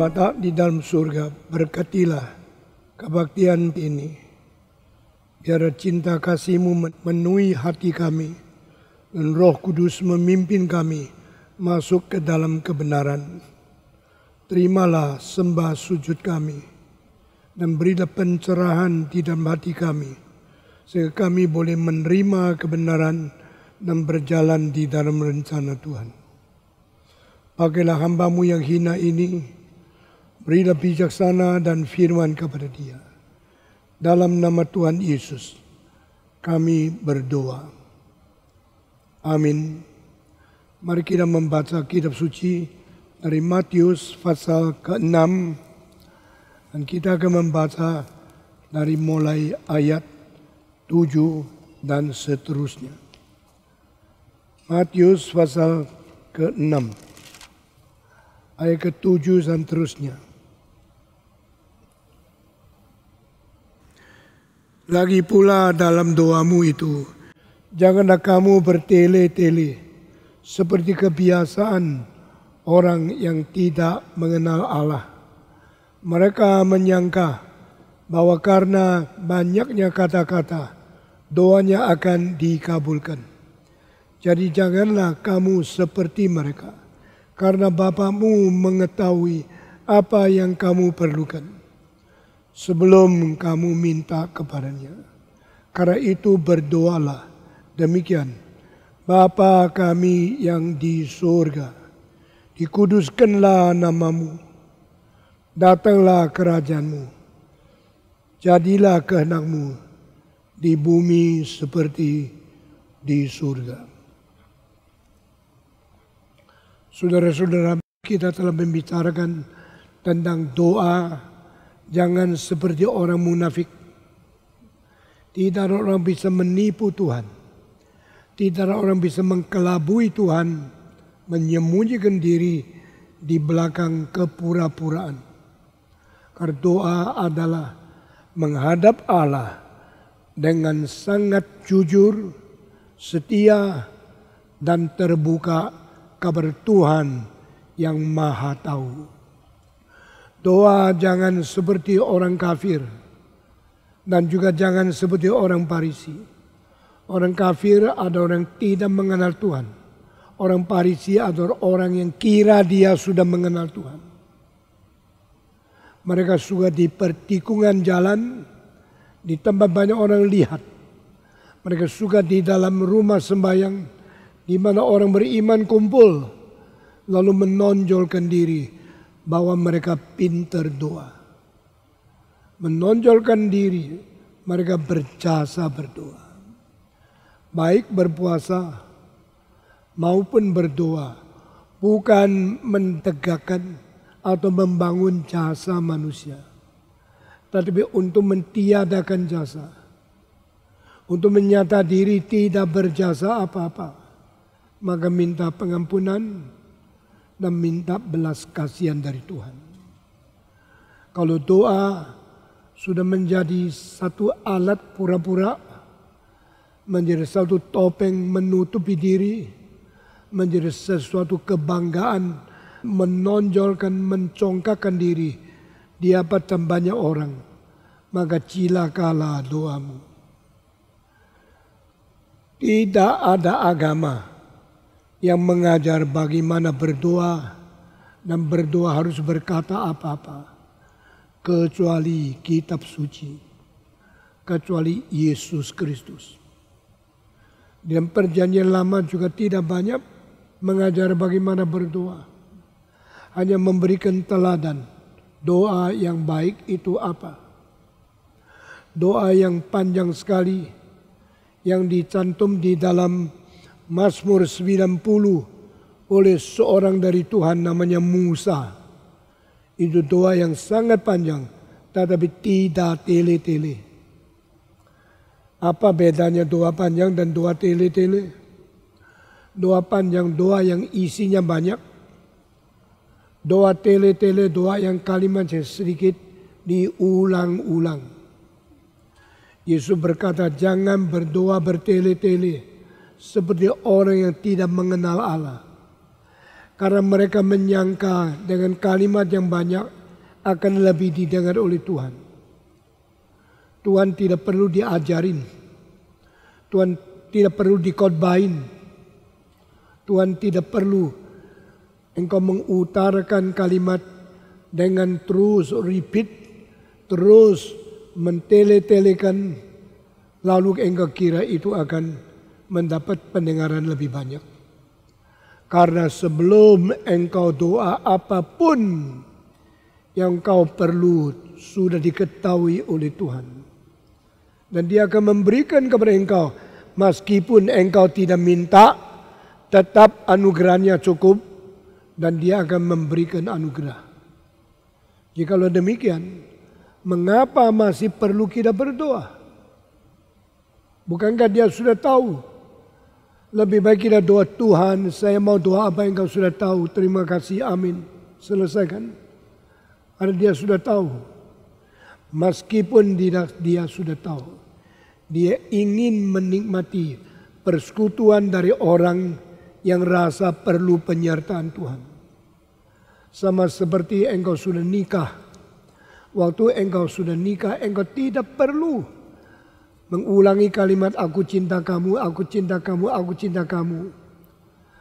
Bapa di dalam surga, berkatilah kebaktian ini. Biar cinta kasih-Mu memenuhi hati kami, dan Roh Kudus memimpin kami masuk ke dalam kebenaran. Terimalah sembah sujud kami, dan berilah pencerahan di dalam hati kami, sehingga kami boleh menerima kebenaran dan berjalan di dalam rencana Tuhan. Pakailah hamba-Mu yang hina ini, berilah bijaksana dan firman kepada dia. Dalam nama Tuhan Yesus, kami berdoa. Amin. Mari kita membaca kitab suci dari Matius pasal ke-6. Dan kita akan membaca dari mulai ayat 7 dan seterusnya. Matius pasal ke-6. Ayat ke-7 dan terusnya. Lagi pula dalam doamu itu, janganlah kamu bertele-tele seperti kebiasaan orang yang tidak mengenal Allah. Mereka menyangka bahwa karena banyaknya kata-kata, doanya akan dikabulkan. Jadi janganlah kamu seperti mereka, karena Bapa-Mu mengetahui apa yang kamu perlukan sebelum kamu minta kepadanya. Karena itu berdoalah demikian: Bapa kami yang di surga, dikuduskanlah nama-Mu, datanglah kerajaan-Mu, jadilah kehendak-Mu di bumi seperti di surga. Saudara-saudara, kita telah membicarakan tentang doa. Jangan seperti orang munafik. Tidak ada orang bisa menipu Tuhan. Tidak ada orang bisa mengkelabui Tuhan, menyembunyikan diri di belakang kepura-puraan. Karena doa adalah menghadap Allah dengan sangat jujur, setia, dan terbuka kabar Tuhan yang Maha Tahu. Doa jangan seperti orang kafir, dan juga jangan seperti orang Farisi. Orang kafir adalah orang yang tidak mengenal Tuhan. Orang Farisi adalah orang yang kira dia sudah mengenal Tuhan. Mereka suka di pertikungan jalan, di tempat banyak orang lihat. Mereka suka di dalam rumah sembahyang, di mana orang beriman kumpul, lalu menonjolkan diri bahwa mereka pintar doa. Menonjolkan diri mereka berjasa berdoa. Baik berpuasa maupun berdoa, bukan mentegakkan atau membangun jasa manusia, tetapi untuk mentiadakan jasa. Untuk menyata diri tidak berjasa apa-apa, maka minta pengampunan dan minta belas kasihan dari Tuhan. Kalau doa sudah menjadi satu alat pura-pura, menjadi satu topeng menutupi diri, menjadi sesuatu kebanggaan, menonjolkan, mencongkakkan diri di hadapan banyak orang, maka cilakalah doamu. Tidak ada agama yang mengajar bagaimana berdoa dan berdoa harus berkata apa-apa, kecuali kitab suci, kecuali Yesus Kristus. Dalam perjanjian lama juga tidak banyak mengajar bagaimana berdoa. Hanya memberikan teladan doa yang baik itu apa. Doa yang panjang sekali yang dicantum di dalam Mazmur 90 oleh seorang dari Tuhan namanya Musa. Itu doa yang sangat panjang, tetapi tidak tele-tele. Apa bedanya doa panjang dan doa tele-tele? Doa panjang doa yang isinya banyak. Doa tele-tele doa yang kalimatnya sedikit diulang-ulang. Yesus berkata, jangan berdoa bertele-tele seperti orang yang tidak mengenal Allah. Karena mereka menyangka dengan kalimat yang banyak akan lebih didengar oleh Tuhan. Tuhan tidak perlu diajarin. Tuhan tidak perlu dikhotbahin. Tuhan tidak perlu engkau mengutarakan kalimat dengan terus repeat, terus mentele-telekan, lalu engkau kira itu akan mendapat pendengaran lebih banyak. Karena sebelum engkau doa apapun yang kau perlu sudah diketahui oleh Tuhan. Dan dia akan memberikan kepada engkau. Meskipun engkau tidak minta, tetap anugerahnya cukup. Dan dia akan memberikan anugerah. Jikalau demikian, mengapa masih perlu kita berdoa? Bukankah dia sudah tahu? Lebih baik kita doa, Tuhan saya mau doa apa yang kau sudah tahu. Terima kasih, amin. Selesaikan. Karena dia sudah tahu. Meskipun dia sudah tahu. Dia ingin menikmati persekutuan dari orang yang rasa perlu penyertaan Tuhan. Sama seperti engkau sudah nikah. Waktu engkau sudah nikah, engkau tidak perlu mengulangi kalimat aku cinta kamu, aku cinta kamu, aku cinta kamu.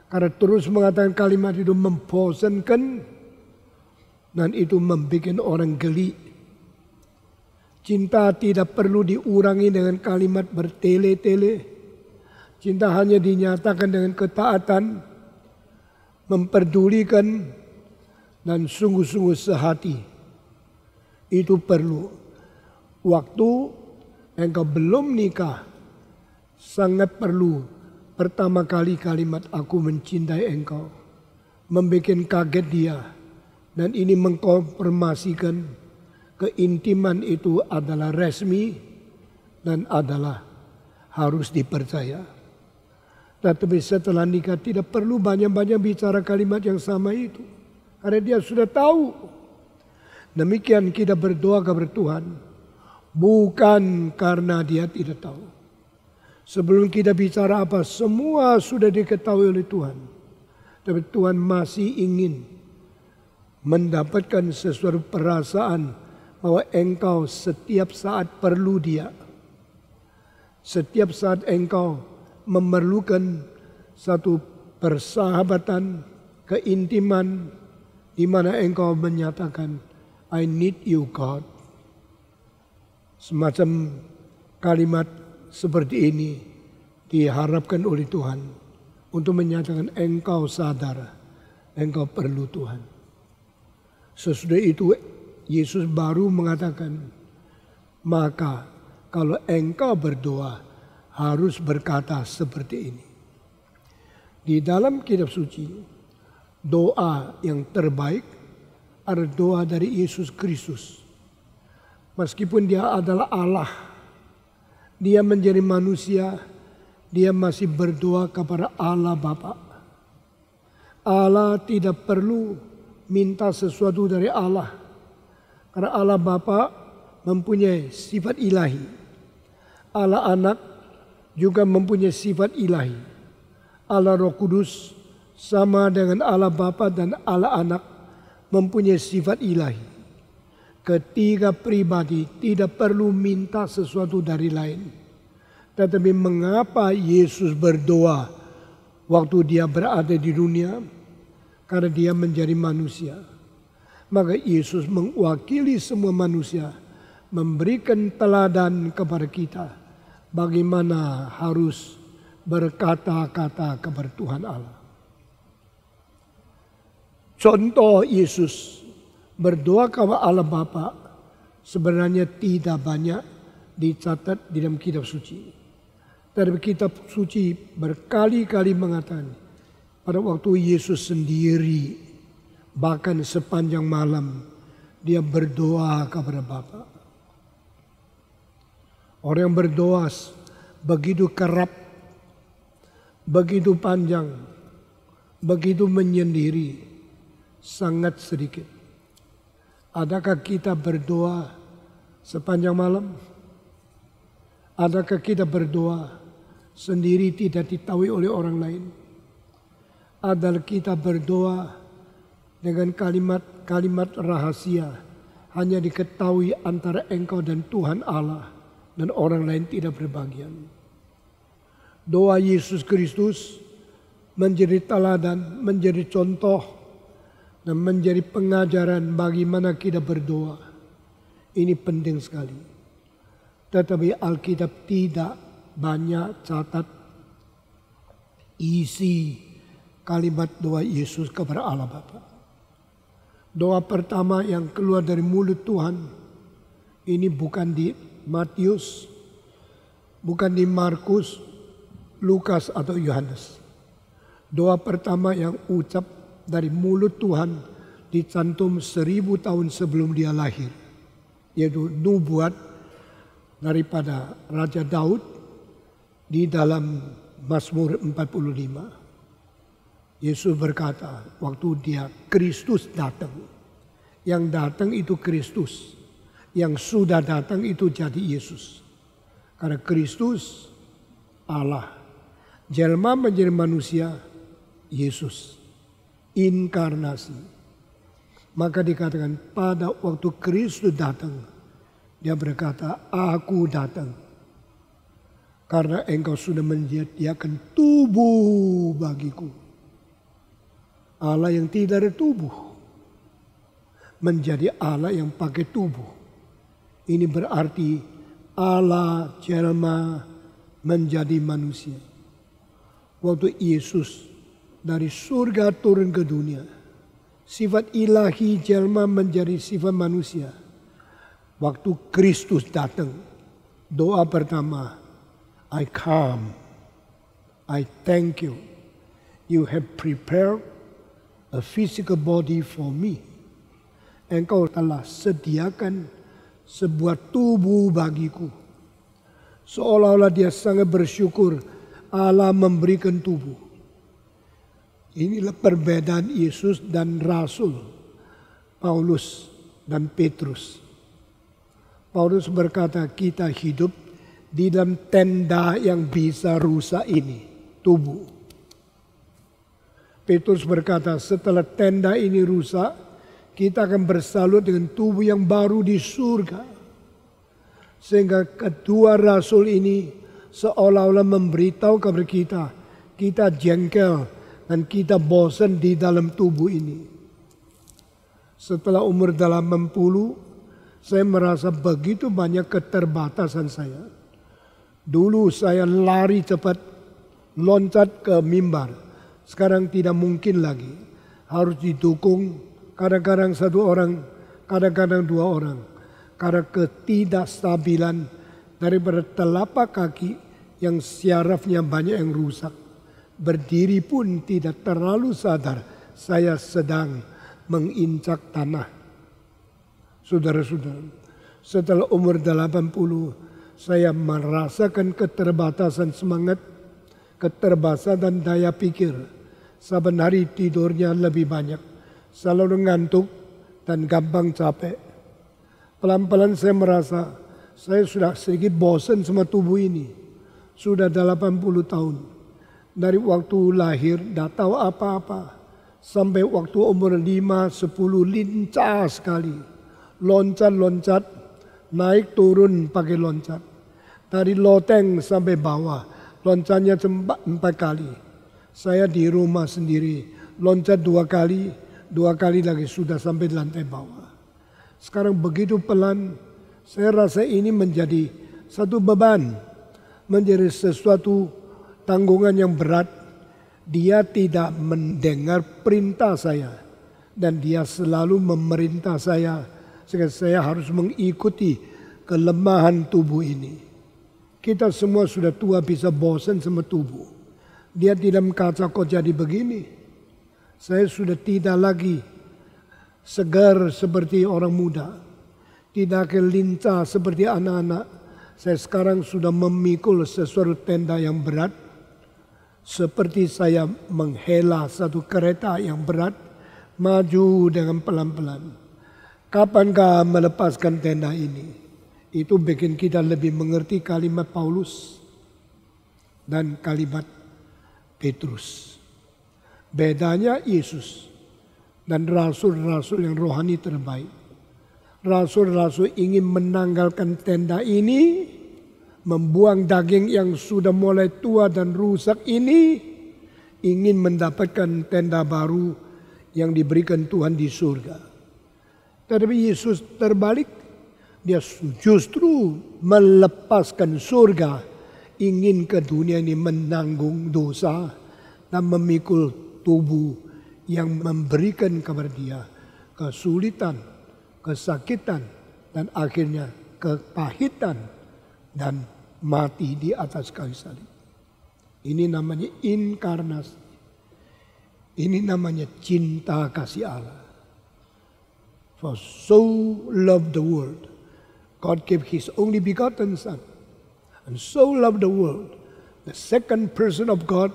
Karena terus mengatakan kalimat itu membosankan dan itu membuat orang geli. Cinta tidak perlu diurangi dengan kalimat bertele-tele. Cinta hanya dinyatakan dengan ketaatan, memperdulikan, dan sungguh-sungguh sehati. Itu perlu. Waktu engkau belum nikah, sangat perlu pertama kali kalimat aku mencintai engkau. Membuat kaget dia. Dan ini mengkonfirmasikan keintiman itu adalah resmi dan adalah harus dipercaya. Tetapi setelah nikah tidak perlu banyak-banyak bicara kalimat yang sama itu. Karena dia sudah tahu. Demikian kita berdoa kepada Tuhan. Bukan karena dia tidak tahu. Sebelum kita bicara apa, semua sudah diketahui oleh Tuhan. Tapi Tuhan masih ingin mendapatkan sesuatu perasaan bahwa engkau setiap saat perlu dia. Setiap saat engkau memerlukan satu persahabatan, keintiman, di mana engkau menyatakan, I need you God. Semacam kalimat seperti ini diharapkan oleh Tuhan untuk menyatakan engkau sadar, engkau perlu Tuhan. Sesudah itu Yesus baru mengatakan, maka kalau engkau berdoa harus berkata seperti ini. Di dalam kitab suci, doa yang terbaik adalah doa dari Yesus Kristus. Meskipun dia adalah Allah, dia menjadi manusia, dia masih berdoa kepada Allah Bapa. Allah tidak perlu minta sesuatu dari Allah. Karena Allah Bapa mempunyai sifat ilahi. Allah Anak juga mempunyai sifat ilahi. Allah Roh Kudus sama dengan Allah Bapa dan Allah Anak mempunyai sifat ilahi. Ketiga pribadi tidak perlu minta sesuatu dari lain. Tetapi mengapa Yesus berdoa waktu dia berada di dunia? Karena dia menjadi manusia. Maka Yesus mewakili semua manusia, memberikan teladan kepada kita bagaimana harus berkata-kata kepada Tuhan Allah. Contoh Yesus berdoa kepada Allah Bapa sebenarnya tidak banyak dicatat di dalam kitab suci. Dari kitab suci berkali-kali mengatakan pada waktu Yesus sendiri bahkan sepanjang malam dia berdoa kepada Bapa. Orang yang berdoa begitu kerap, begitu panjang, begitu menyendiri, sangat sedikit. Adakah kita berdoa sepanjang malam? Adakah kita berdoa sendiri tidak diketahui oleh orang lain? adalah kita berdoa dengan kalimat-kalimat rahasia hanya diketahui antara engkau dan Tuhan Allah dan orang lain tidak berbagian. Doa Yesus Kristus menjadi teladan, menjadi contoh dan menjadi pengajaran bagaimana kita berdoa. Ini penting sekali. Tetapi Alkitab tidak banyak catat isi kalimat doa Yesus kepada Allah Bapa. Doa pertama yang keluar dari mulut Tuhan ini bukan di Matius, bukan di Markus, Lukas atau Yohanes. Doa pertama yang ucap dari mulut Tuhan dicantum 1000 tahun sebelum dia lahir, yaitu nubuat daripada Raja Daud di dalam Mazmur 45. Yesus berkata waktu dia Kristus datang. Yang datang itu Kristus. Yang sudah datang itu jadi Yesus. Karena Kristus Allah. Jelma menjadi manusia Yesus. Inkarnasi. Maka dikatakan pada waktu Kristus datang. Dia berkata aku datang. Karena engkau sudah menyediakan tubuh bagiku. Allah yang tidak ada tubuh menjadi Allah yang pakai tubuh. Ini berarti Allah jelma menjadi manusia. Waktu Yesus dari surga turun ke dunia, sifat ilahi jelma menjadi sifat manusia. Waktu Kristus datang, doa pertama, I come, I thank you, you have prepared a physical body for me. Engkau telah sediakan sebuah tubuh bagiku. Seolah-olah dia sangat bersyukur Allah memberikan tubuh. Inilah perbedaan Yesus dan Rasul Paulus dan Petrus. Paulus berkata kita hidup di dalam tenda yang bisa rusak ini, tubuh. Petrus berkata setelah tenda ini rusak, kita akan bersalut dengan tubuh yang baru di surga. Sehingga kedua rasul ini seolah-olah memberitahu kepada kita jengkel dan kita bosan di dalam tubuh ini. Setelah umur 80, saya merasa begitu banyak keterbatasan saya. Dulu saya lari cepat, loncat ke mimbar. Sekarang tidak mungkin lagi. Harus didukung kadang-kadang satu orang, kadang-kadang dua orang. Karena ketidakstabilan daripada telapak kaki yang syarafnya banyak yang rusak. Berdiri pun tidak terlalu sadar saya sedang menginjak tanah. Saudara-saudara, setelah umur 80 saya merasakan keterbatasan semangat, keterbatasan daya pikir. Saban hari tidurnya lebih banyak, selalu ngantuk dan gampang capek. Pelan-pelan saya merasa saya sudah sedikit bosan sama tubuh ini. Sudah 80 tahun. Dari waktu lahir tidak tahu apa-apa. Sampai waktu umur 5, 10 lincah sekali. Loncat-loncat, naik turun pakai loncat. Dari loteng sampai bawah, loncatnya 4 kali. Saya di rumah sendiri, loncat 2 kali lagi sudah sampai di lantai bawah. Sekarang begitu pelan, saya rasa ini menjadi satu beban, menjadi sesuatu tanggungan yang berat. Dia tidak mendengar perintah saya dan dia selalu memerintah saya sehingga saya harus mengikuti kelemahan tubuh ini. Kita semua sudah tua bisa bosan sama tubuh. Dia tidak berkata kok jadi begini. Saya sudah tidak lagi segar seperti orang muda. Tidak lincah seperti anak-anak. Saya sekarang sudah memikul sesuatu tenda yang berat. Seperti saya menghela satu kereta yang berat. Maju dengan pelan-pelan. Kapankah melepaskan tenda ini? Itu bikin kita lebih mengerti kalimat Paulus dan kalimat Petrus. Bedanya Yesus dan rasul-rasul yang rohani terbaik. Rasul-rasul ingin menanggalkan tenda ini, membuang daging yang sudah mulai tua dan rusak ini, ingin mendapatkan tenda baru yang diberikan Tuhan di surga. Tetapi Yesus terbalik, dia justru melepaskan surga, ingin ke dunia ini menanggung dosa dan memikul tubuh yang memberikan kepada dia kesulitan, kesakitan, dan akhirnya kepahitan dan mati di atas kayu salib. Ini namanya inkarnasi. Ini namanya cinta kasih Allah. For so loved the world, God gave His only begotten Son. And so loved the world, the second person of God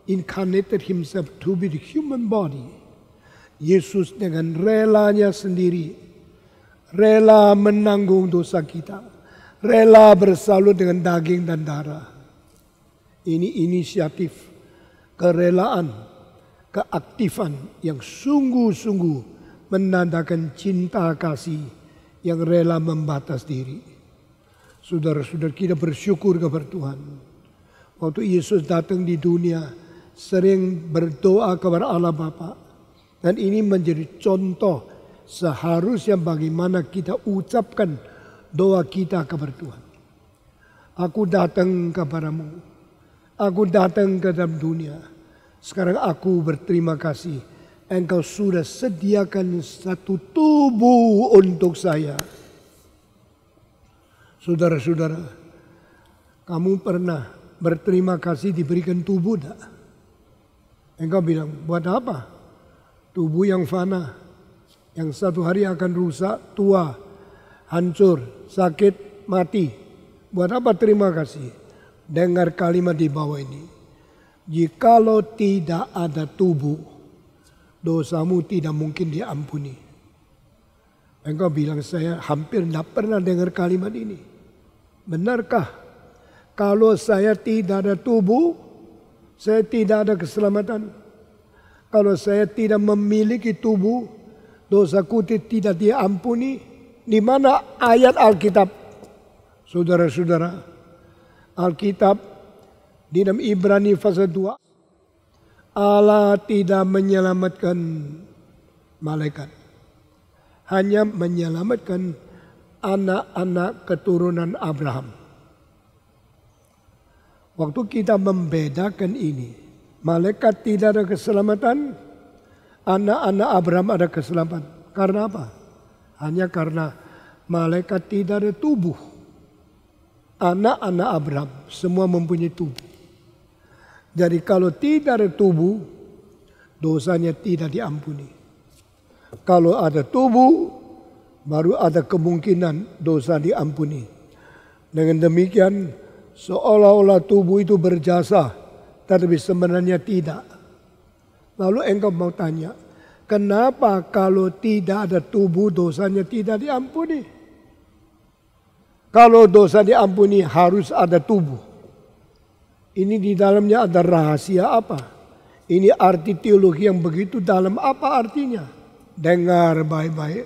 incarnated Himself to be the human body. Yesus dengan relanya sendiri, rela menanggung dosa kita, rela bersalut dengan daging dan darah. Ini inisiatif, kerelaan, keaktifan yang sungguh-sungguh menandakan cinta kasih yang rela membatas diri. Saudara-saudara, kita bersyukur kepada Tuhan. Waktu Yesus datang di dunia, sering berdoa kepada Allah Bapa. Dan ini menjadi contoh seharusnya bagaimana kita ucapkan doa kita kepada Tuhan. Aku datang kepadamu. Aku datang ke dalam dunia. Sekarang aku berterima kasih. Engkau sudah sediakan satu tubuh untuk saya. Saudara-saudara, kamu pernah berterima kasih diberikan tubuh tak? Engkau bilang, buat apa? Tubuh yang fana, yang satu hari akan rusak, tua, hancur, sakit, mati. Buat apa terima kasih? Dengar kalimat di bawah ini. Jikalau tidak ada tubuh, dosamu tidak mungkin diampuni. Engkau bilang, saya hampir tidak pernah dengar kalimat ini. Benarkah? Kalau saya tidak ada tubuh, saya tidak ada keselamatan. Kalau saya tidak memiliki tubuh, dosaku tidak diampuni. Di mana ayat Alkitab? Saudara-saudara, Alkitab di dalam Ibrani pasal 2. Allah tidak menyelamatkan malaikat. Hanya menyelamatkan anak-anak keturunan Abraham. Waktu kita membedakan ini, malaikat tidak ada keselamatan, anak-anak Abraham ada keselamatan. Karena apa? Hanya karena malaikat tidak ada tubuh. Anak-anak Abraham semua mempunyai tubuh. Jadi kalau tidak ada tubuh, dosanya tidak diampuni. Kalau ada tubuh, baru ada kemungkinan dosa diampuni. Dengan demikian, seolah-olah tubuh itu berjasa, tapi sebenarnya tidak. Lalu engkau mau tanya, kenapa kalau tidak ada tubuh dosanya tidak diampuni? Kalau dosa diampuni harus ada tubuh. Ini di dalamnya ada rahasia apa? Ini arti teologi yang begitu dalam, apa artinya? Dengar baik-baik.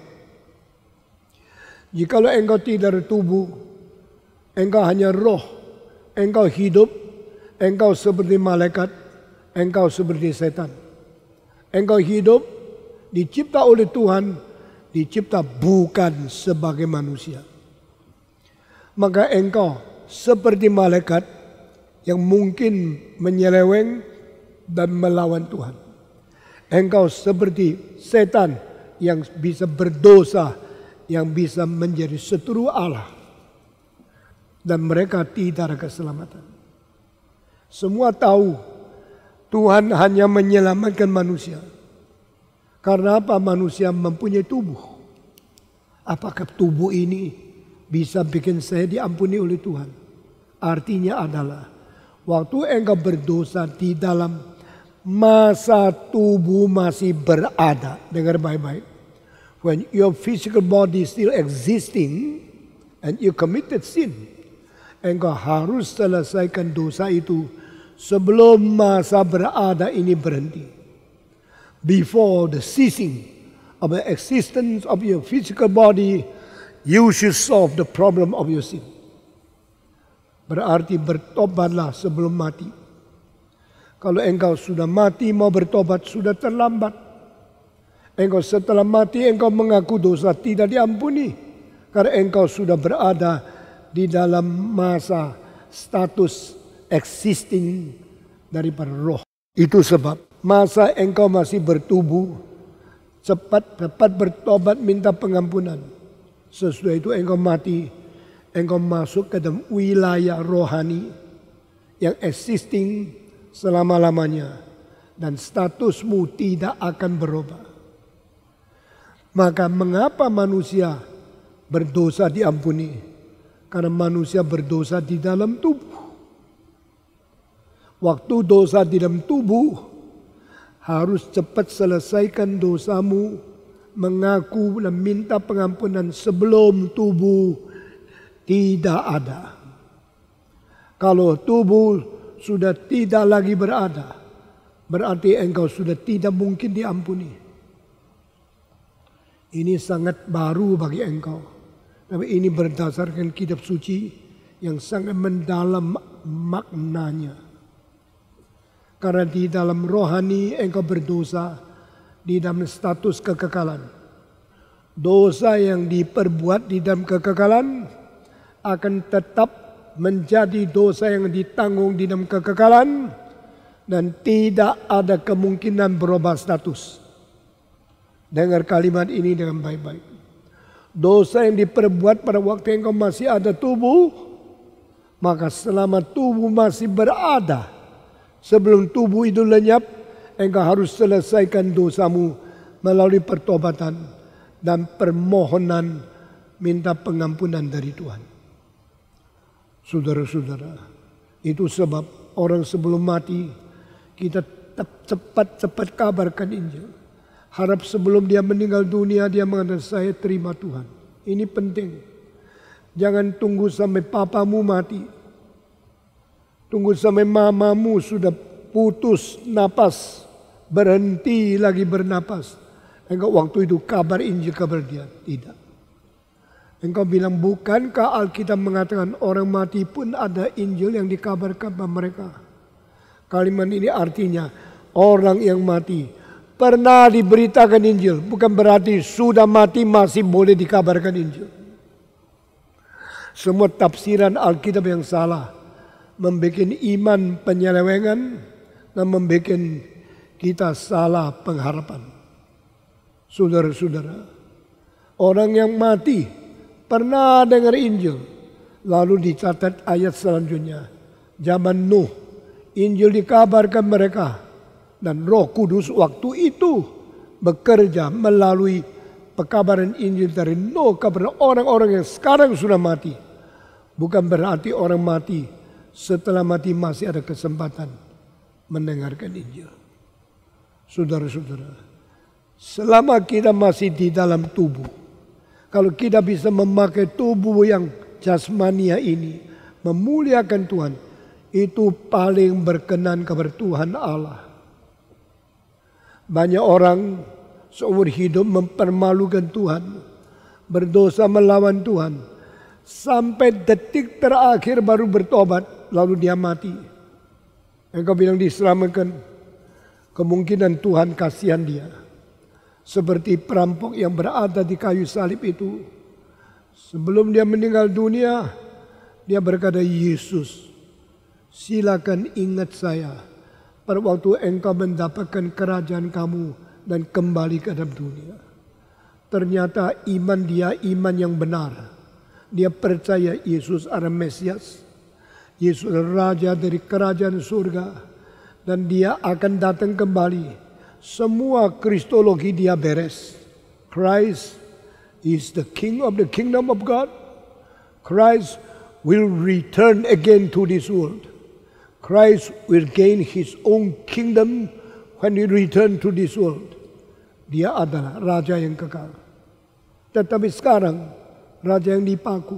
Jikalau engkau tidak ada tubuh, engkau hanya roh, engkau hidup, engkau seperti malaikat, engkau seperti setan. Engkau hidup, dicipta oleh Tuhan, dicipta bukan sebagai manusia. Maka engkau seperti malaikat yang mungkin menyeleweng dan melawan Tuhan. Engkau seperti setan yang bisa berdosa, yang bisa menjadi seteru Allah. Dan mereka tidak ada keselamatan. Semua tahu Tuhan hanya menyelamatkan manusia. Karena apa? Manusia mempunyai tubuh. Apakah tubuh ini bisa bikin saya diampuni oleh Tuhan? Artinya adalah waktu engkau berdosa di dalam masa tubuh masih berada. Dengar baik-baik. When your physical body still existing and you committed sin, engkau harus selesaikan dosa itu sebelum masa berada ini berhenti. before the ceasing of the existence of your physical body, you should solve the problem of your sin. Berarti bertobatlah sebelum mati. Kalau engkau sudah mati mau bertobat sudah terlambat. Engkau setelah mati engkau mengaku dosa tidak diampuni. Karena engkau sudah berada di dalam masa status existing daripada roh. Itu sebab masa engkau masih bertubuh, cepat bertobat minta pengampunan. Sesudah itu engkau mati, engkau masuk ke dalam wilayah rohani yang existing selama-lamanya. Dan statusmu tidak akan berubah. Maka mengapa manusia berdosa diampuni? Karena manusia berdosa di dalam tubuh. Waktu dosa di dalam tubuh, harus cepat selesaikan dosamu, mengaku dan minta pengampunan sebelum tubuh tidak ada. Kalau tubuh sudah tidak lagi berada, berarti engkau sudah tidak mungkin diampuni. Ini sangat baru bagi engkau. Tapi ini berdasarkan kitab suci yang sangat mendalam maknanya. Karena di dalam rohani engkau berdosa di dalam status kekekalan. Dosa yang diperbuat di dalam kekekalan akan tetap menjadi dosa yang ditanggung di dalam kekekalan dan tidak ada kemungkinan berubah status. Dengar kalimat ini dengan baik-baik. Dosa yang diperbuat pada waktu engkau masih ada tubuh, maka selama tubuh masih berada, sebelum tubuh itu lenyap, engkau harus selesaikan dosamu melalui pertobatan dan permohonan minta pengampunan dari Tuhan. Saudara-saudara, itu sebab orang sebelum mati kita cepat-cepat kabarkan Injil. Harap sebelum dia meninggal dunia dia mengatakan saya terima Tuhan. Ini penting. Jangan tunggu sampai papamu mati. Tunggu sampai mamamu sudah putus napas, berhenti lagi bernapas. Engkau waktu itu kabar Injil kabar dia. Tidak. Engkau bilang bukankah Alkitab mengatakan orang mati pun ada Injil yang dikabarkan kepada mereka. Kalimat ini artinya orang yang mati pernah diberitakan Injil. Bukan berarti sudah mati masih boleh dikabarkan Injil. Semua tafsiran Alkitab yang salah membuat iman penyelewengan dan membuat kita salah pengharapan. Saudara-saudara, orang yang mati pernah dengar Injil. Lalu dicatat ayat selanjutnya. Zaman Nuh, Injil dikabarkan mereka. Dan Roh Kudus waktu itu bekerja melalui pekabaran Injil dari Nuh kepada orang-orang yang sekarang sudah mati. Bukan berarti orang mati setelah mati masih ada kesempatan mendengarkan Injil. Saudara-saudara, selama kita masih di dalam tubuh, kalau kita bisa memakai tubuh yang jasmania ini, memuliakan Tuhan, itu paling berkenan kepada Tuhan Allah. Banyak orang seumur hidup mempermalukan Tuhan, berdosa melawan Tuhan, sampai detik terakhir baru bertobat, lalu dia mati. Engkau bilang diselamatkan, kemungkinan Tuhan kasihan dia. Seperti perampok yang berada di kayu salib itu, sebelum dia meninggal dunia, dia berkata, Yesus, silakan ingat saya pada waktu engkau mendapatkan kerajaan kamu dan kembali ke dalam dunia. Ternyata iman dia iman yang benar. Dia percaya Yesus adalah Mesias. Yesus adalah Raja dari kerajaan surga. Dan dia akan datang kembali. Semua kristologi dia beres. Christ is the King of the kingdom of God. Christ will return again to this world. Christ will gain his own kingdom when he return to this world. Dia adalah Raja yang kekal. Tetapi sekarang Raja yang dipaku,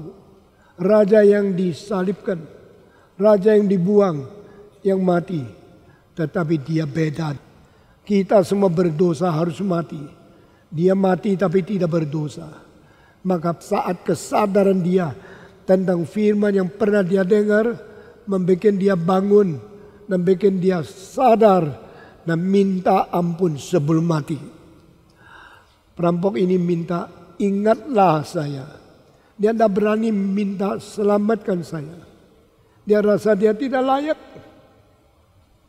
Raja yang disalibkan, Raja yang dibuang, yang mati. Tetapi dia beda. Kita semua berdosa harus mati. Dia mati tapi tidak berdosa. Maka saat kesadaran dia tentang firman yang pernah dia dengar, membuat dia bangun, membuat dia sadar dan minta ampun sebelum mati. Perampok ini minta, ingatlah saya. Dia tidak berani minta selamatkan saya. Dia rasa dia tidak layak.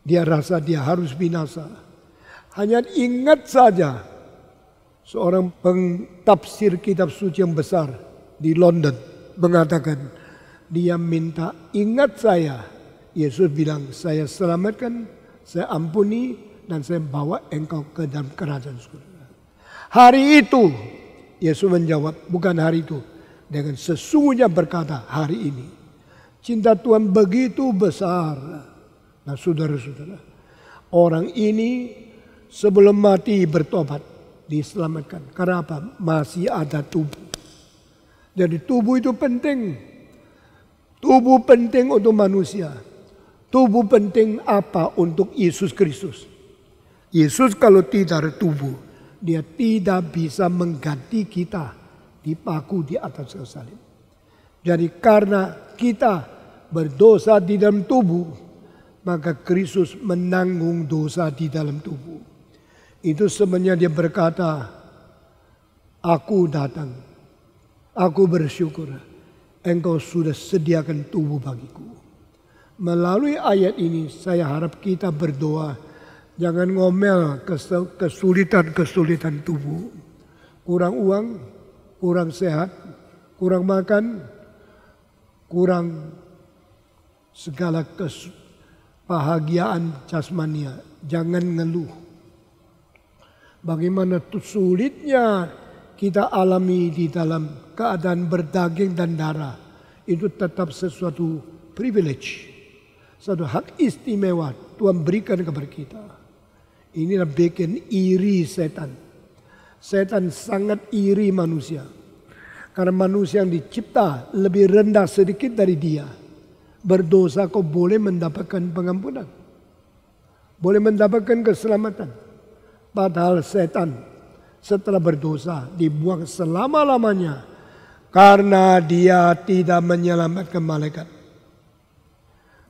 Dia rasa dia harus binasa. Hanya ingat saja, seorang pentafsir kitab suci yang besar di London mengatakan, dia minta ingat saya. Yesus bilang, saya selamatkan, saya ampuni, dan saya bawa engkau ke dalam kerajaan surga. Hari itu, Yesus menjawab, bukan hari itu. Dengan sesungguhnya berkata, hari ini. Cinta Tuhan begitu besar. Nah saudara-saudara, orang ini sebelum mati bertobat, diselamatkan. Karena apa? Masih ada tubuh. Jadi tubuh itu penting. Tubuh penting untuk manusia. Tubuh penting apa untuk Yesus Kristus? Yesus kalau tidak ada tubuh, dia tidak bisa mengganti kita dipaku di atas kayu salib. Jadi karena kita berdosa di dalam tubuh, maka Kristus menanggung dosa di dalam tubuh. Itu sebenarnya dia berkata, aku datang, aku bersyukur, engkau sudah sediakan tubuh bagiku. Melalui ayat ini saya harap kita berdoa, jangan ngomel kesulitan-kesulitan tubuh. Kurang uang, kurang sehat, kurang makan, kurang segala kebahagiaan jasmania. Jangan ngeluh. Bagaimana sulitnya kita alami di dalam keadaan berdaging dan darah. Itu tetap sesuatu privilege. Satu hak istimewa Tuhan berikan kepada kita. Inilah bikin iri setan. Setan sangat iri manusia. Karena manusia yang dicipta lebih rendah sedikit dari dia. Berdosa kau boleh mendapatkan pengampunan. Boleh mendapatkan keselamatan. Padahal setan setelah berdosa dibuang selama-lamanya. Karena dia tidak menyelamatkan malaikat.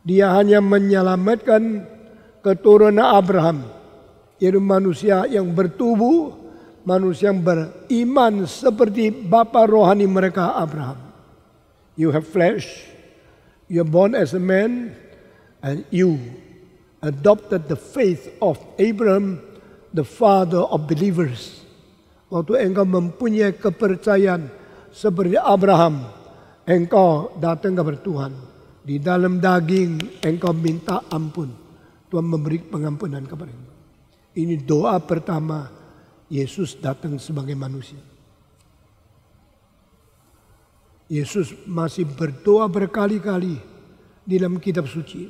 Dia hanya menyelamatkan keturunan Abraham. Yaitu manusia yang bertubuh. Manusia yang beriman seperti bapa rohani mereka Abraham. You have flesh, you are born as a man, and you adopted the faith of Abraham, the father of believers. Waktu engkau mempunyai kepercayaan seperti Abraham, engkau datang kepada Tuhan. Di dalam daging engkau minta ampun. Tuhan memberi pengampunan kepada engkau. Ini doa pertama. Yesus datang sebagai manusia. Yesus masih berdoa berkali-kali di dalam kitab suci.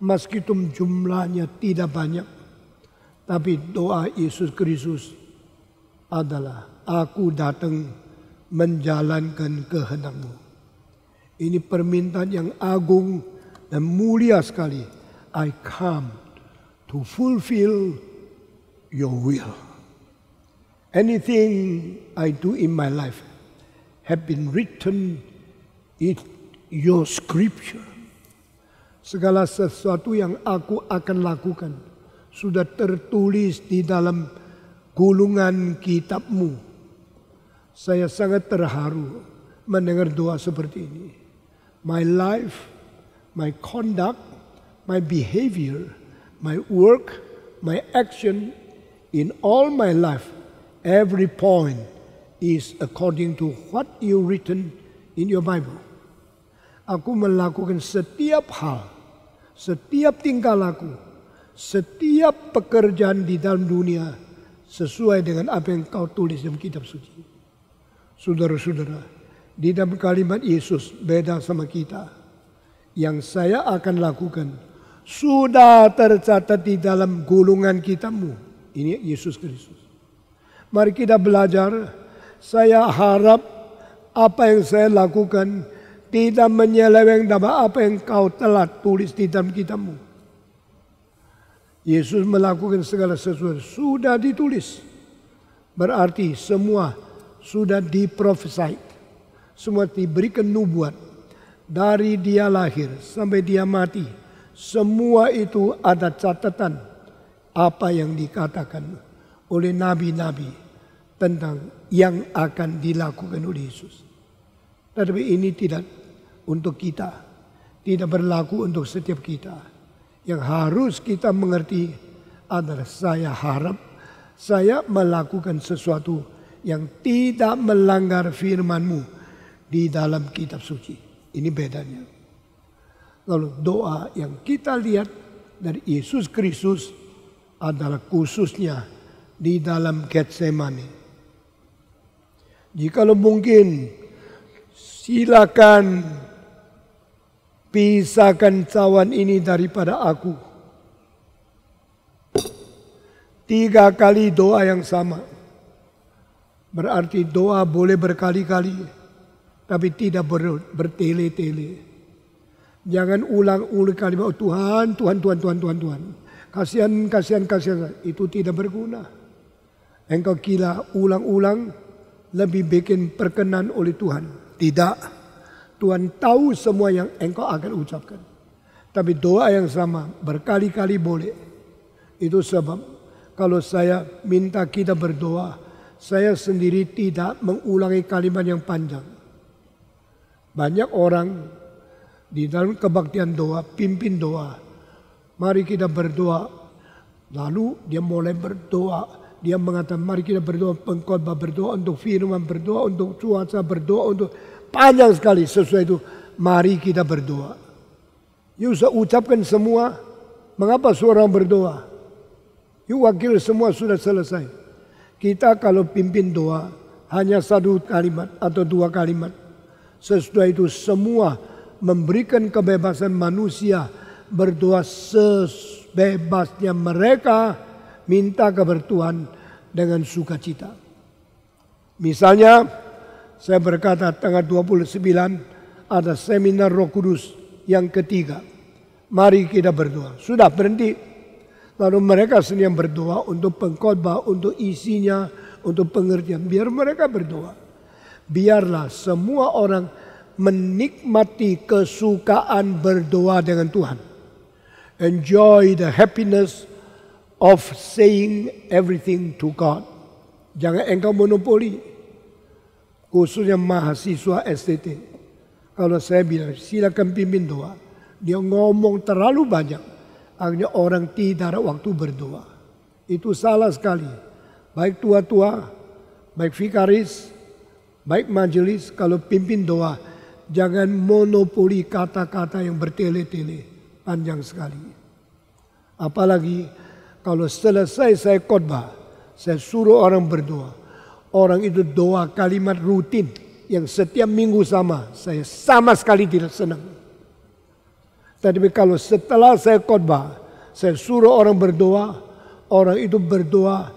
Meskipun jumlahnya tidak banyak. Tapi doa Yesus Kristus adalah, aku datang menjalankan kehendak-Mu. Ini permintaan yang agung dan mulia sekali. I come to fulfill your will. Anything I do in my life have been written in your scripture. Segala sesuatu yang aku akan lakukan sudah tertulis di dalam gulungan kitab-Mu. Saya sangat terharu mendengar doa seperti ini. My life, my conduct, my behavior, my work, my action in all my life, every point is according to what you written in your Bible. Aku melakukan setiap hal, setiap tingkah laku, setiap pekerjaan di dalam dunia sesuai dengan apa yang kau tulis dalam kitab suci. Saudara-saudara, di dalam kalimat Yesus beda sama kita. Yang saya akan lakukan sudah tercatat di dalam gulungan kitab-Mu. Ini Yesus Kristus. Mari kita belajar. Saya harap apa yang saya lakukan tidak menyeleweng dari apa yang kau telah tulis di dalam kitab-Mu. Yesus melakukan segala sesuatu sudah ditulis. Berarti semua sudah diprofesied. Semua diberikan nubuat. Dari dia lahir sampai dia mati. Semua itu ada catatan apa yang dikatakan oleh nabi-nabi tentang yang akan dilakukan oleh Yesus. Tetapi ini tidak untuk kita. Tidak berlaku untuk setiap kita. Yang harus kita mengerti adalah saya harap saya melakukan sesuatu yang tidak melanggar firman-Mu di dalam kitab suci. Ini bedanya. Lalu doa yang kita lihat dari Yesus Kristus adalah khususnya di dalam Getsemani. Jikalau mungkin silakan pisahkan cawan ini daripada aku. 3 kali doa yang sama. Berarti doa boleh berkali-kali, tapi tidak bertele-tele. Jangan ulang-ulang kalimat, oh Tuhan, Tuhan, Tuhan, Tuhan, Tuhan, Tuhan. Kasihan. Itu tidak berguna. Engkau kira ulang-ulang lebih bikin perkenan oleh Tuhan. Tidak. Tuhan tahu semua yang engkau akan ucapkan. Tapi doa yang sama berkali-kali boleh. Itu sebab kalau saya minta kita berdoa, saya sendiri tidak mengulangi kalimat yang panjang. Banyak orang di dalam kebaktian doa, pimpin doa. Mari kita berdoa. Lalu dia mulai berdoa. Dia mengatakan mari kita berdoa, pengkhotbah berdoa untuk firman, berdoa untuk cuaca, berdoa untuk panjang sekali. Sesuai itu mari kita berdoa. You usah ucapkan semua. Mengapa seorang berdoa? You wakil semua sudah selesai. Kita kalau pimpin doa hanya 1 kalimat atau 2 kalimat. Sesudah itu semua memberikan kebebasan manusia berdoa sebebasnya mereka minta kepada Tuhan dengan sukacita. Misalnya saya berkata tanggal 29 ada seminar Roh Kudus yang ketiga. Mari kita berdoa. Sudah berhenti. Lalu mereka sendiri yang berdoa untuk pengkhotbah, untuk isinya, untuk pengertian. Biar mereka berdoa. Biarlah semua orang menikmati kesukaan berdoa dengan Tuhan. Enjoy the happiness of saying everything to God. Jangan engkau monopoli. Khususnya mahasiswa STT. Kalau saya bilang silakan pimpin doa. Dia ngomong terlalu banyak. Akhirnya orang tidak ada waktu berdoa. Itu salah sekali. Baik tua-tua, baik vikaris, baik majelis. Kalau pimpin doa, jangan monopoli kata-kata yang bertele-tele. Panjang sekali. Apalagi kalau selesai saya khotbah, saya suruh orang berdoa. Orang itu doa kalimat rutin yang setiap minggu sama. Saya sama sekali tidak senang. Tapi kalau setelah saya khotbah, saya suruh orang berdoa. Orang itu berdoa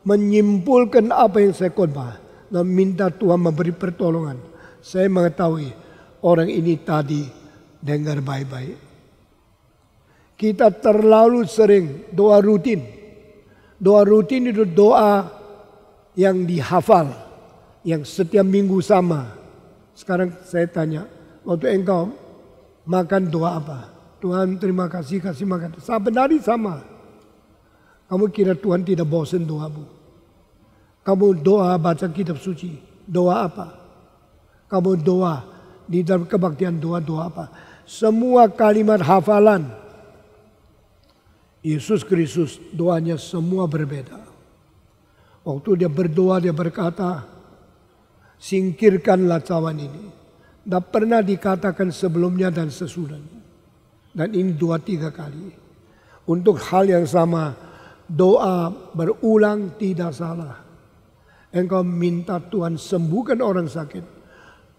menyimpulkan apa yang saya khotbah. Dan minta Tuhan memberi pertolongan. Saya mengetahui orang ini tadi dengar baik-baik. Kita terlalu sering doa rutin. Doa rutin itu doa yang dihafal. Yang setiap minggu sama. Sekarang saya tanya. Waktu engkau makan doa apa? Tuhan terima kasih makan. Saben hari sama. Kamu kira Tuhan tidak bosan doamu? Kamu doa baca kitab suci. Doa apa? Kamu doa di dalam kebaktian doa apa? Semua kalimat hafalan. Yesus Kristus doanya semua berbeda. Waktu dia berdoa dia berkata, singkirkanlah cawan ini. Tidak pernah dikatakan sebelumnya dan sesudahnya. Dan ini 2-3 kali. Untuk hal yang sama, doa berulang tidak salah. Engkau minta Tuhan sembuhkan orang sakit.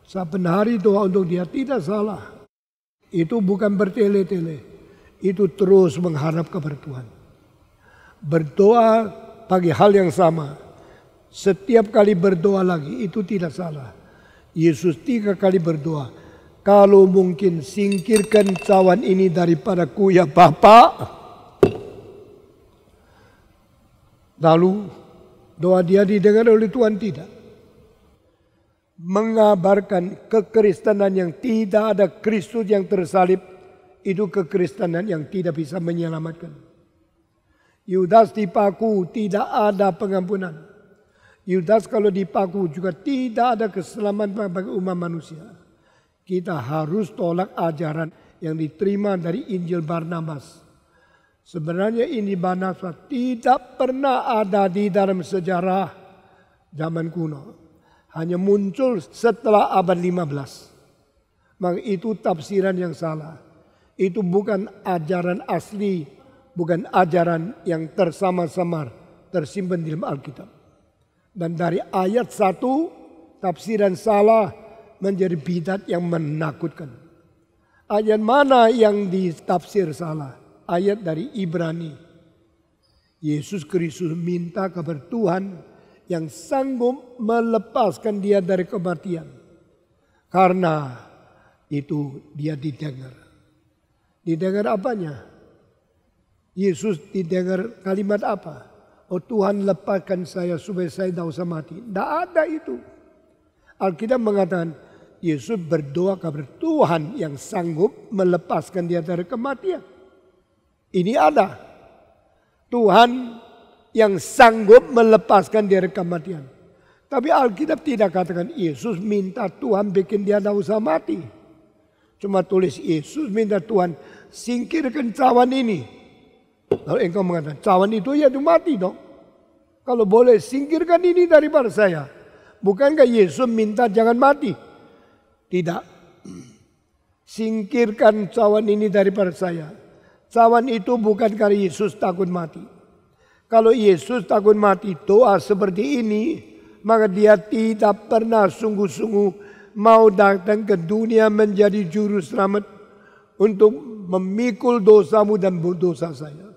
Saben hari doa untuk dia tidak salah. Itu bukan bertele-tele. Itu terus mengharap kepada Tuhan. Berdoa bagi hal yang sama. Setiap kali berdoa lagi itu tidak salah. Yesus 3 kali berdoa. Kalau mungkin singkirkan cawan ini daripadaku ya Bapa. Lalu doa dia didengar oleh Tuhan? Tidak. Mengabarkan kekristenan yang tidak ada Kristus yang tersalib, itu kekristenan yang tidak bisa menyelamatkan. Yudas dipaku, tidak ada pengampunan. Yudas kalau dipaku juga tidak ada keselamatan bagi umat manusia. Kita harus tolak ajaran yang diterima dari Injil Barnabas. Sebenarnya ini Barnabas tidak pernah ada di dalam sejarah zaman kuno. Hanya muncul setelah abad 15. Maka itu tafsiran yang salah. Itu bukan ajaran asli, bukan ajaran yang tersama-samar tersimpan di dalam Alkitab. Dan dari ayat 1, tafsiran salah menjadi bidat yang menakutkan. Ayat mana yang ditafsir salah? Ayat dari Ibrani. Yesus Kristus minta kepada Tuhan yang sanggup melepaskan dia dari kematian. Karena itu dia didengar. Didengar apanya? Yesus didengar kalimat apa? Oh Tuhan, lepaskan saya supaya saya tidak usah mati. Tidak ada itu. Alkitab mengatakan Yesus berdoa kepada Tuhan yang sanggup melepaskan dia dari kematian. Ini ada. Tuhan yang sanggup melepaskan dari kematian. Tapi Alkitab tidak katakan Yesus minta Tuhan bikin dia tidak usah mati. Cuma tulis Yesus minta Tuhan singkirkan cawan ini. Lalu engkau mengatakan cawan itu ya mati dong. Kalau boleh singkirkan ini daripada saya. Bukankah Yesus minta jangan mati? Tidak. Singkirkan cawan ini daripada saya. Cawan itu bukan karena Yesus takut mati. Kalau Yesus takut mati doa seperti ini, maka dia tidak pernah sungguh-sungguh mau datang ke dunia menjadi juru selamat untuk memikul dosamu dan dosa saya.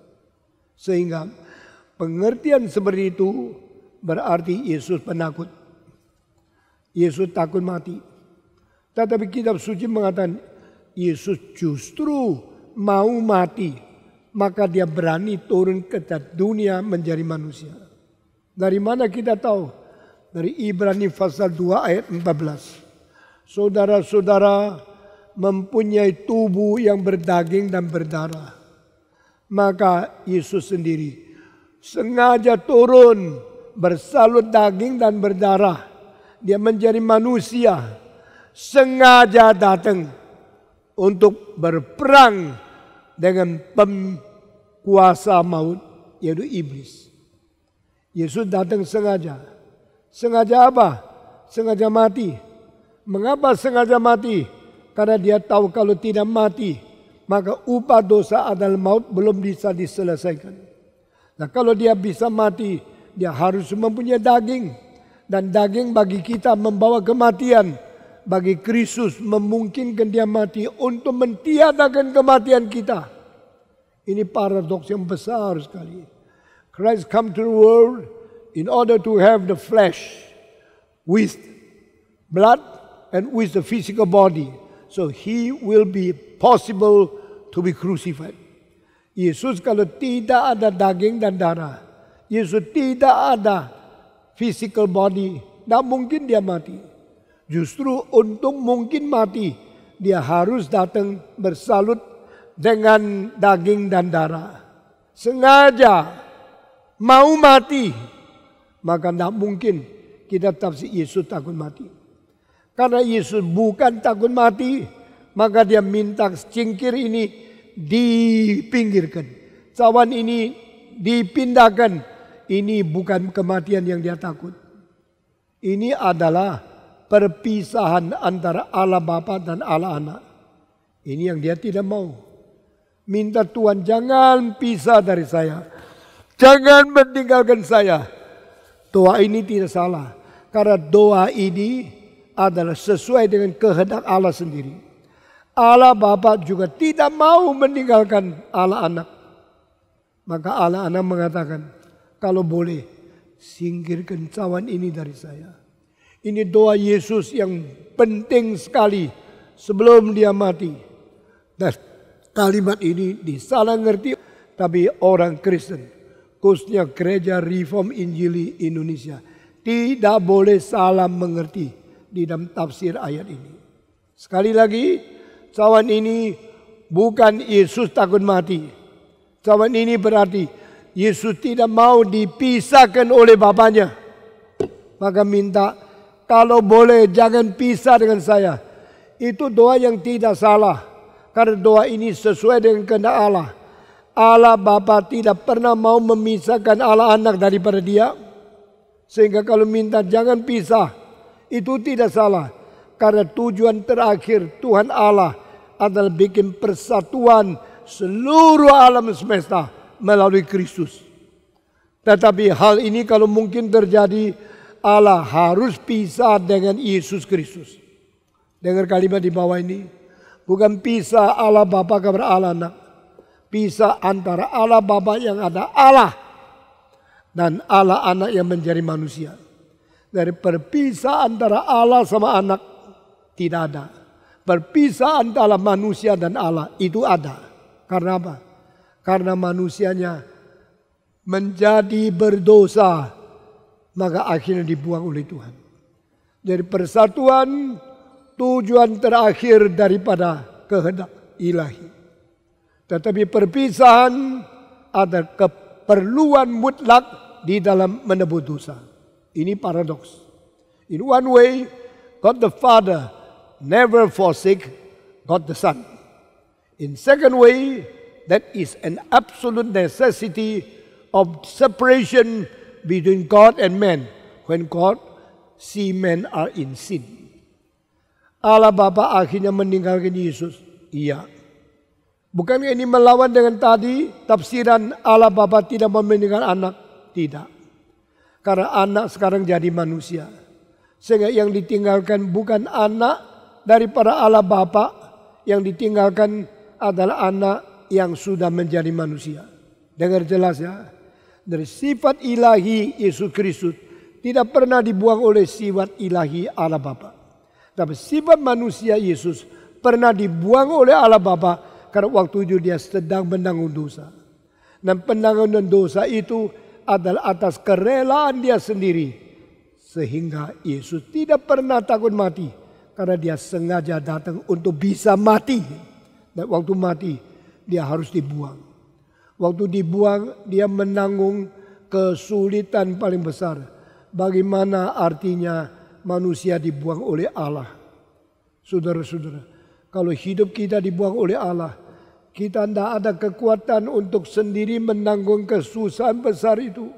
Sehingga pengertian seperti itu berarti Yesus penakut. Yesus takut mati. Tetapi kitab suci mengatakan Yesus justru mau mati. Maka dia berani turun ke dunia menjadi manusia. Dari mana kita tahu? Dari Ibrani pasal 2 ayat 14. Saudara-saudara mempunyai tubuh yang berdaging dan berdarah. Maka Yesus sendiri sengaja turun bersalut daging dan berdarah. Dia menjadi manusia. Sengaja datang untuk berperang dengan penguasa maut, yaitu iblis. Yesus datang sengaja. Sengaja apa? Sengaja mati. Mengapa sengaja mati? Karena dia tahu kalau tidak mati, maka upah dosa adalah maut, belum bisa diselesaikan. Nah kalau dia bisa mati, dia harus mempunyai daging. Dan daging bagi kita membawa kematian. Bagi Kristus memungkinkan dia mati untuk mentiadakan kematian kita. Ini paradoks yang besar sekali. Christ come to the world in order to have the flesh with blood and with the physical body. So he will be possible to be crucified. Yesus kalau tidak ada daging dan darah, Yesus tidak ada physical body, tidak mungkin dia mati. Justru untuk mungkin mati, dia harus datang bersalut dengan daging dan darah. Sengaja mau mati, maka tidak mungkin kita tafsir Yesus takut mati. Karena Yesus bukan takut mati, maka dia minta cingkir ini dipinggirkan. Cawan ini dipindahkan. Ini bukan kematian yang dia takut. Ini adalah perpisahan antara Allah Bapa dan Allah Anak. Ini yang dia tidak mau. Minta Tuhan jangan pisah dari saya. Jangan meninggalkan saya. Doa ini tidak salah. Karena doa ini adalah sesuai dengan kehendak Allah sendiri. Allah Bapa juga tidak mau meninggalkan Allah Anak. Maka Allah Anak mengatakan, kalau boleh singkirkan cawan ini dari saya. Ini doa Yesus yang penting sekali sebelum dia mati. Dan kalimat ini disalah ngerti, tapi orang Kristen khususnya Gereja Reform Injili Indonesia, tidak boleh salah mengerti di dalam tafsir ayat ini. Sekali lagi, cawan ini bukan Yesus takut mati. Cawan ini berarti Yesus tidak mau dipisahkan oleh Bapaknya. Maka minta, kalau boleh jangan pisah dengan saya. Itu doa yang tidak salah. Karena doa ini sesuai dengan kehendak Allah. Allah Bapa tidak pernah mau memisahkan Allah anak daripada dia. Sehingga kalau minta jangan pisah, itu tidak salah. Karena tujuan terakhir Tuhan Allah adalah bikin persatuan seluruh alam semesta melalui Kristus. Tetapi hal ini kalau mungkin terjadi, Allah harus pisah dengan Yesus Kristus. Dengar kalimat di bawah ini. Bukan pisah Allah Bapa kepada Allah Anak. Pisah antara Allah Bapa yang ada Allah dan Allah Anak yang menjadi manusia. Dari perpisah antara Allah sama anak tidak ada. Perpisah antara manusia dan Allah itu ada. Karena apa? Karena manusianya menjadi berdosa, maka akhirnya dibuang oleh Tuhan. Dari persatuan, tujuan terakhir daripada kehendak ilahi. Tetapi perpisahan ada keperluan mutlak di dalam menebus dosa. Ini paradoks. In one way, God the Father never forsake God the Son. In second way, that is an absolute necessity of separation between God and man when God see men are in sin. Allah Bapa akhirnya meninggalkan Yesus. Iya. Bukankah ini melawan dengan tadi tafsiran Allah Bapa tidak meninggalkan anak? Tidak. Karena anak sekarang jadi manusia. Sehingga yang ditinggalkan bukan anak daripada Allah Bapa. Yang ditinggalkan adalah anak yang sudah menjadi manusia. Dengar jelas ya. Dari sifat ilahi Yesus Kristus tidak pernah dibuang oleh sifat ilahi Allah Bapa. Tapi sifat manusia Yesus pernah dibuang oleh Allah Bapa. Karena waktu itu dia sedang menanggung dosa. Dan penanggungan dosa itu adalah atas kerelaan dia sendiri. Sehingga Yesus tidak pernah takut mati. Karena dia sengaja datang untuk bisa mati. Dan waktu mati dia harus dibuang. Waktu dibuang dia menanggung kesulitan paling besar. Bagaimana artinya manusia dibuang oleh Allah. Saudara-saudara, kalau hidup kita dibuang oleh Allah, kita tidak ada kekuatan untuk sendiri menanggung kesusahan besar itu.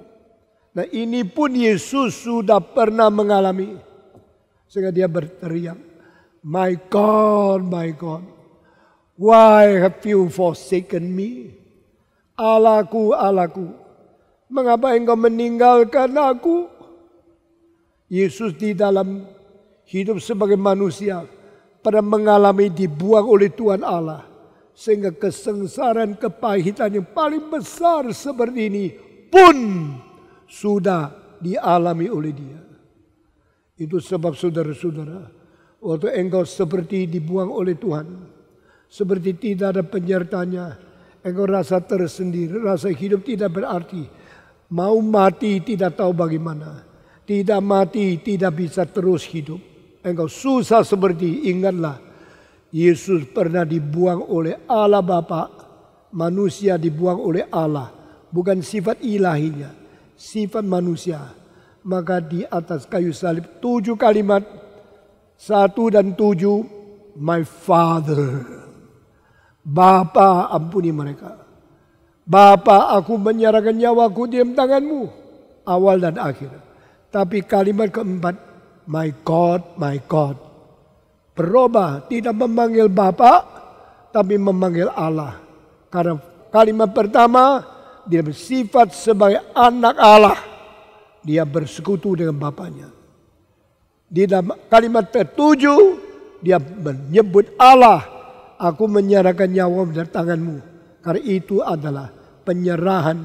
Nah ini pun Yesus sudah pernah mengalami. Sehingga dia berteriak, my God, why have you forsaken me? Allahku, Allahku, mengapa engkau meninggalkan aku? Yesus di dalam hidup sebagai manusia pernah mengalami dibuang oleh Tuhan Allah. Sehingga kesengsaraan, kepahitan yang paling besar seperti ini pun sudah dialami oleh dia. Itu sebab saudara-saudara, waktu engkau seperti dibuang oleh Tuhan, seperti tidak ada penyertanya, engkau rasa tersendiri, rasa hidup tidak berarti. Mau mati tidak tahu bagaimana. Tidak mati tidak bisa terus hidup. Engkau susah seperti, ingatlah. Yesus pernah dibuang oleh Allah Bapa, manusia dibuang oleh Allah. Bukan sifat ilahinya, sifat manusia. Maka di atas kayu salib 7 kalimat, 1 dan 7, my Father. Bapa ampuni mereka. Bapa aku menyerahkan nyawaku di tanganmu. Awal dan akhir. Tapi kalimat keempat, my God, my God. Berubah, tidak memanggil Bapa, tapi memanggil Allah. Karena kalimat pertama, dia bersifat sebagai anak Allah. Dia bersekutu dengan Bapanya. Di dalam kalimat ke-7, dia menyebut Allah. Aku menyerahkan nyawa dari tanganmu. Karena itu adalah penyerahan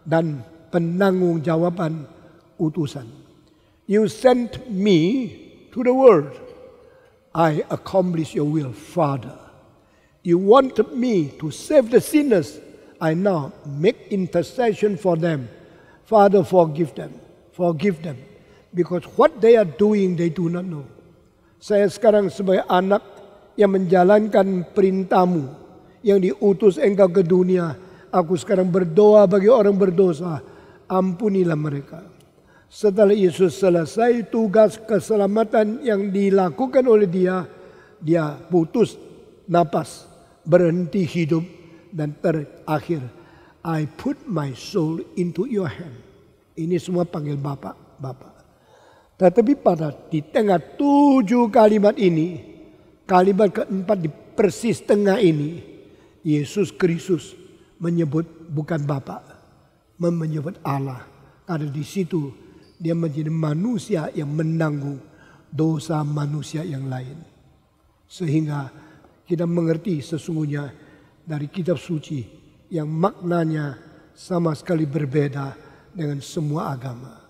dan penanggung-jawaban utusan. You sent me to the world. I accomplish your will, Father. You wanted me to save the sinners. I now make intercession for them Father, forgive them. Forgive them. Because what they are doing, they do not know. Saya sekarang sebagai anak yang menjalankan perintah-Mu, yang diutus Engkau ke dunia. Aku sekarang berdoa bagi orang berdosa. Ampunilah mereka. Setelah Yesus selesai tugas keselamatan yang dilakukan oleh dia, dia putus napas, berhenti hidup, dan terakhir, I put my soul into your hand. Ini semua panggil Bapak, Bapak. Tetapi di tengah 7 kalimat ini, kalimat keempat di persis tengah ini, Yesus Kristus menyebut bukan Bapak, menyebut Allah. Karena di situ dia menjadi manusia yang menanggung dosa manusia yang lain. Sehingga kita mengerti sesungguhnya dari kitab suci yang maknanya sama sekali berbeda dengan semua agama.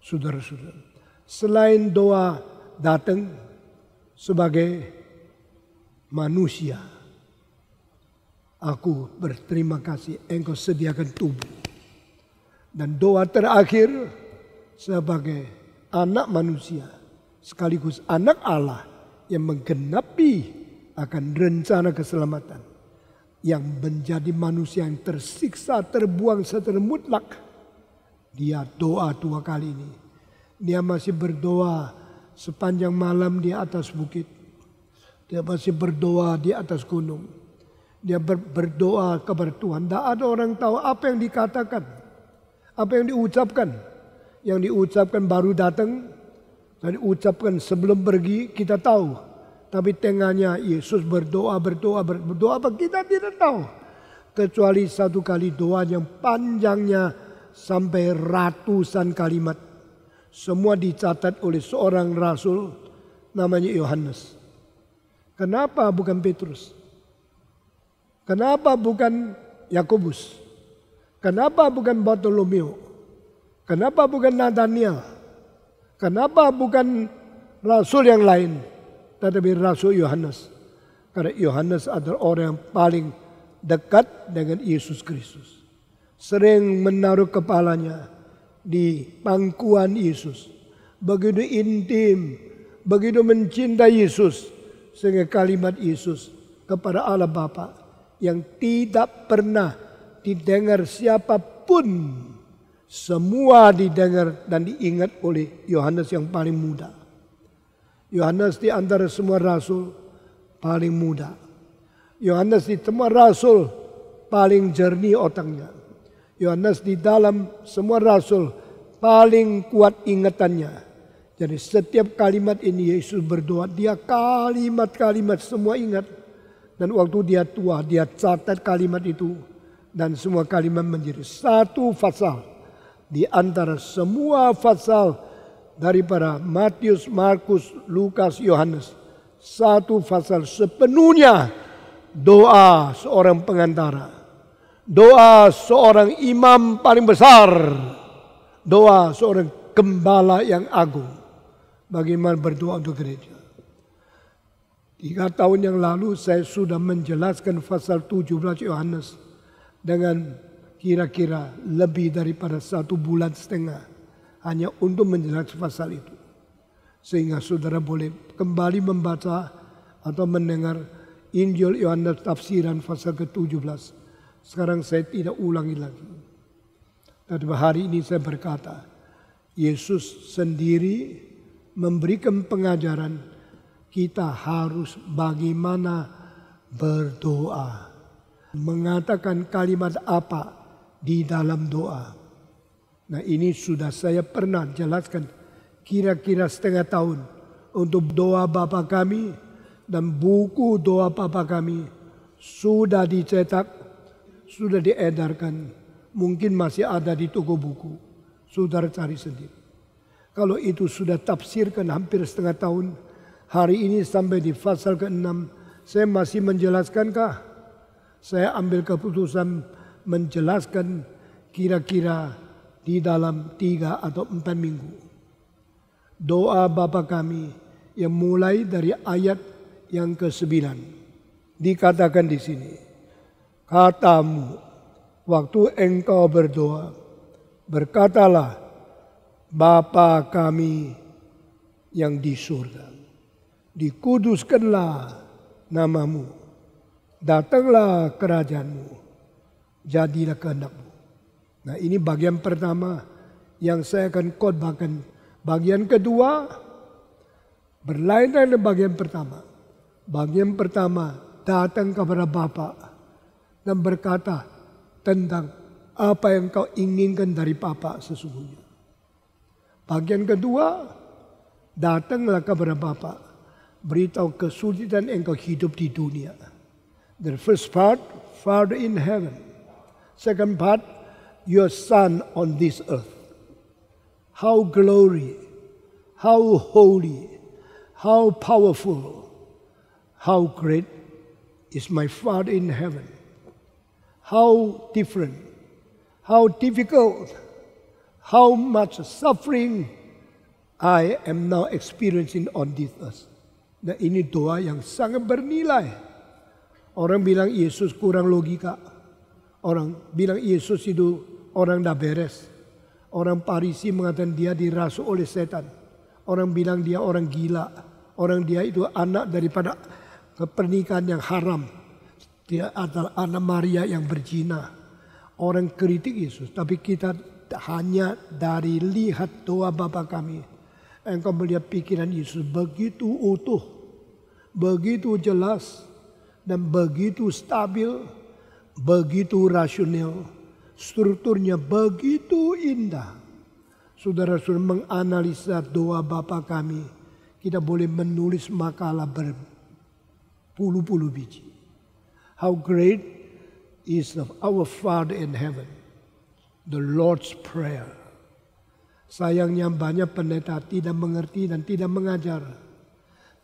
Saudara-saudara, selain doa datang sebagai manusia, aku berterima kasih Engkau sediakan tubuh. Dan doa terakhir sebagai anak manusia sekaligus anak Allah yang menggenapi akan rencana keselamatan, yang menjadi manusia yang tersiksa, terbuang secara mutlak. Dia doa 2 kali ini. Dia masih berdoa sepanjang malam di atas bukit. Dia masih berdoa di atas gunung. Dia berdoa kepada Tuhan. Tidak ada orang tahu apa yang dikatakan, apa yang diucapkan. Yang diucapkan baru datang, dan diucapkan sebelum pergi kita tahu. Tapi tengahnya Yesus berdoa apa kita tidak tahu. Kecuali satu kali doa yang panjangnya sampai ratusan kalimat. Semua dicatat oleh seorang rasul namanya Yohanes. Kenapa bukan Petrus? Kenapa bukan Yakobus? Kenapa bukan Bartolomeo? Kenapa bukan Nathaniel? Kenapa bukan rasul yang lain? Tetapi rasul Yohanes. Karena Yohanes adalah orang yang paling dekat dengan Yesus Kristus. Sering menaruh kepalanya di pangkuan Yesus. Begitu intim, begitu mencintai Yesus. Sehingga kalimat Yesus kepada Allah Bapa yang tidak pernah didengar siapapun, semua didengar dan diingat oleh Yohanes yang paling muda. Yohanes di antara semua rasul paling muda. Yohanes di semua rasul paling jernih otaknya. Yohanes di dalam semua rasul paling kuat ingatannya. Jadi setiap kalimat ini Yesus berdoa, dia kalimat-kalimat semua ingat. Dan waktu dia tua, dia catat kalimat itu. Dan semua kalimat menjadi satu pasal. Di antara semua pasal daripada Matius, Markus, Lukas, Yohanes. Satu pasal sepenuhnya doa seorang pengantara. Doa seorang imam paling besar. Doa seorang gembala yang agung. Bagaimana berdoa untuk gereja. 3 tahun yang lalu saya sudah menjelaskan pasal 17 Yohanes dengan kira-kira lebih daripada 1,5 bulan hanya untuk menjelaskan pasal itu. Sehingga saudara boleh kembali membaca atau mendengar Injil Yohanes tafsiran pasal ke-17. Sekarang saya tidak ulangi lagi. Tetapi hari ini saya berkata, Yesus sendiri memberikan pengajaran kita harus bagaimana berdoa. Mengatakan kalimat apa di dalam doa. Nah ini sudah saya pernah jelaskan kira-kira setengah tahun untuk doa Bapa kami, dan buku doa Bapa kami sudah dicetak, sudah diedarkan, mungkin masih ada di toko buku. Saudara cari sendiri. Kalau itu sudah tafsirkan hampir setengah tahun, hari ini sampai di pasal ke-6, saya masih menjelaskankah? Saya ambil keputusan menjelaskan kira-kira di dalam 3 atau 4 minggu. Doa Bapa kami yang mulai dari ayat yang ke-9. Dikatakan di sini, katamu waktu engkau berdoa, Berkatalah, Bapa kami yang di surga, dikuduskanlah namamu, datanglah kerajaanmu, jadilah kehendakmu. Nah, ini bagian pertama yang saya akan khotbahkan. Bagian kedua berlainan dengan bagian pertama. Bagian pertama datang kepada Bapa dan berkata tentang apa yang kau inginkan dari Bapa sesungguhnya. Bagian kedua, datanglah kepada Bapa, beritahu kesulitan engkau hidup di dunia. The first part, Father in heaven. Second part, your Son on this earth. How glory, how holy, how powerful, how great is my Father in heaven. How different, how difficult, how much suffering I am now experiencing on this earth. Dan ini doa yang sangat bernilai. Orang bilang Yesus kurang logika. Orang bilang Yesus itu orang dah beres. Orang Farisi mengatakan dia dirasuki oleh setan. Orang bilang dia orang gila. Orang dia itu anak daripada pernikahan yang haram. Dia adalah anak Maria yang berzina. Orang kritik Yesus. Tapi kita hanya dari lihat doa Bapa kami. Engkau melihat pikiran Yesus begitu utuh. Begitu jelas. Dan begitu stabil. Begitu rasional. Strukturnya begitu indah. Saudara-saudara menganalisa doa Bapa kami. Kita boleh menulis makalah berpuluh-puluh biji. How great is our Father in heaven. The Lord's Prayer. Sayangnya banyak pendeta tidak mengerti dan tidak mengajar.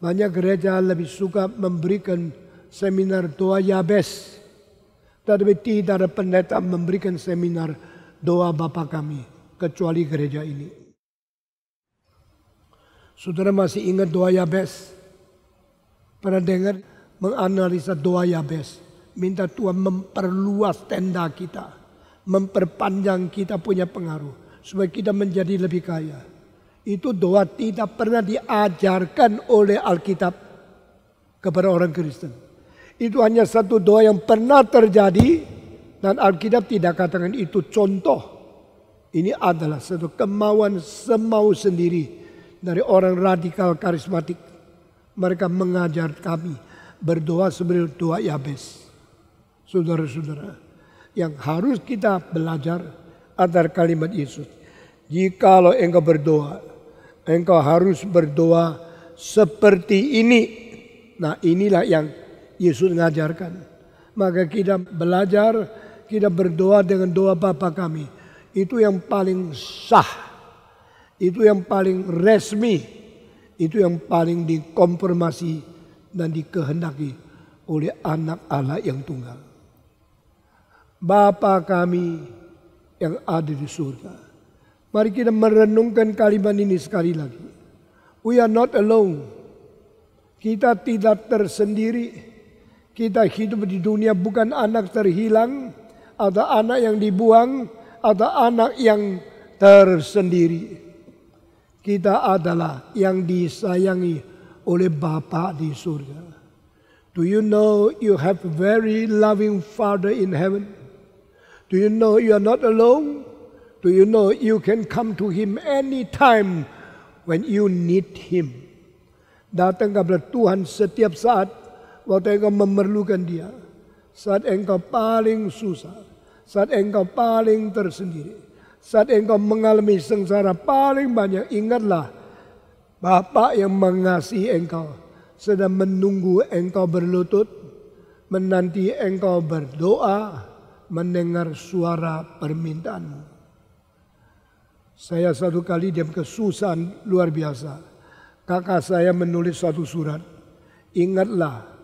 Banyak gereja lebih suka memberikan seminar doa Yabes. Tetapi tidak ada pendeta memberikan seminar doa Bapa kami. Kecuali gereja ini. Saudara masih ingat doa Yabes? Pernah dengar menganalisa doa Yabes? Minta Tuhan memperluas tenda kita. Memperpanjang kita punya pengaruh. Supaya kita menjadi lebih kaya. Itu doa tidak pernah diajarkan oleh Alkitab kepada orang Kristen. Itu hanya satu doa yang pernah terjadi dan Alkitab tidak katakan itu contoh. Ini adalah satu kemauan semau sendiri dari orang radikal karismatik. Mereka mengajar kami berdoa seperti doa Yabes. Saudara-saudara, yang harus kita belajar adalah kalimat Yesus. Jikalau engkau berdoa, engkau harus berdoa seperti ini. Nah, inilah yang Yesus mengajarkan. Maka kita belajar, kita berdoa dengan doa Bapa kami. Itu yang paling sah. Itu yang paling resmi. Itu yang paling dikonfirmasi dan dikehendaki oleh anak Allah yang tunggal. Bapa kami yang ada di surga. Mari kita merenungkan kalimat ini sekali lagi. We are not alone. Kita tidak tersendiri. Kita hidup di dunia bukan anak terhilang, atau anak yang dibuang, atau anak yang tersendiri. Kita adalah yang disayangi oleh Bapa di surga. Do you know you have a very loving Father in heaven? Do you know you are not alone? Do you know you can come to Him anytime when you need Him? Datang kepada Tuhan setiap saat. Waktu engkau memerlukan Dia, saat engkau paling susah, saat engkau paling tersendiri, saat engkau mengalami sengsara paling banyak, ingatlah Bapa yang mengasihi engkau sedang menunggu engkau berlutut, menanti engkau berdoa, mendengar suara permintaanmu. Saya satu kali dalam kesusahan luar biasa, kakak saya menulis satu surat, ingatlah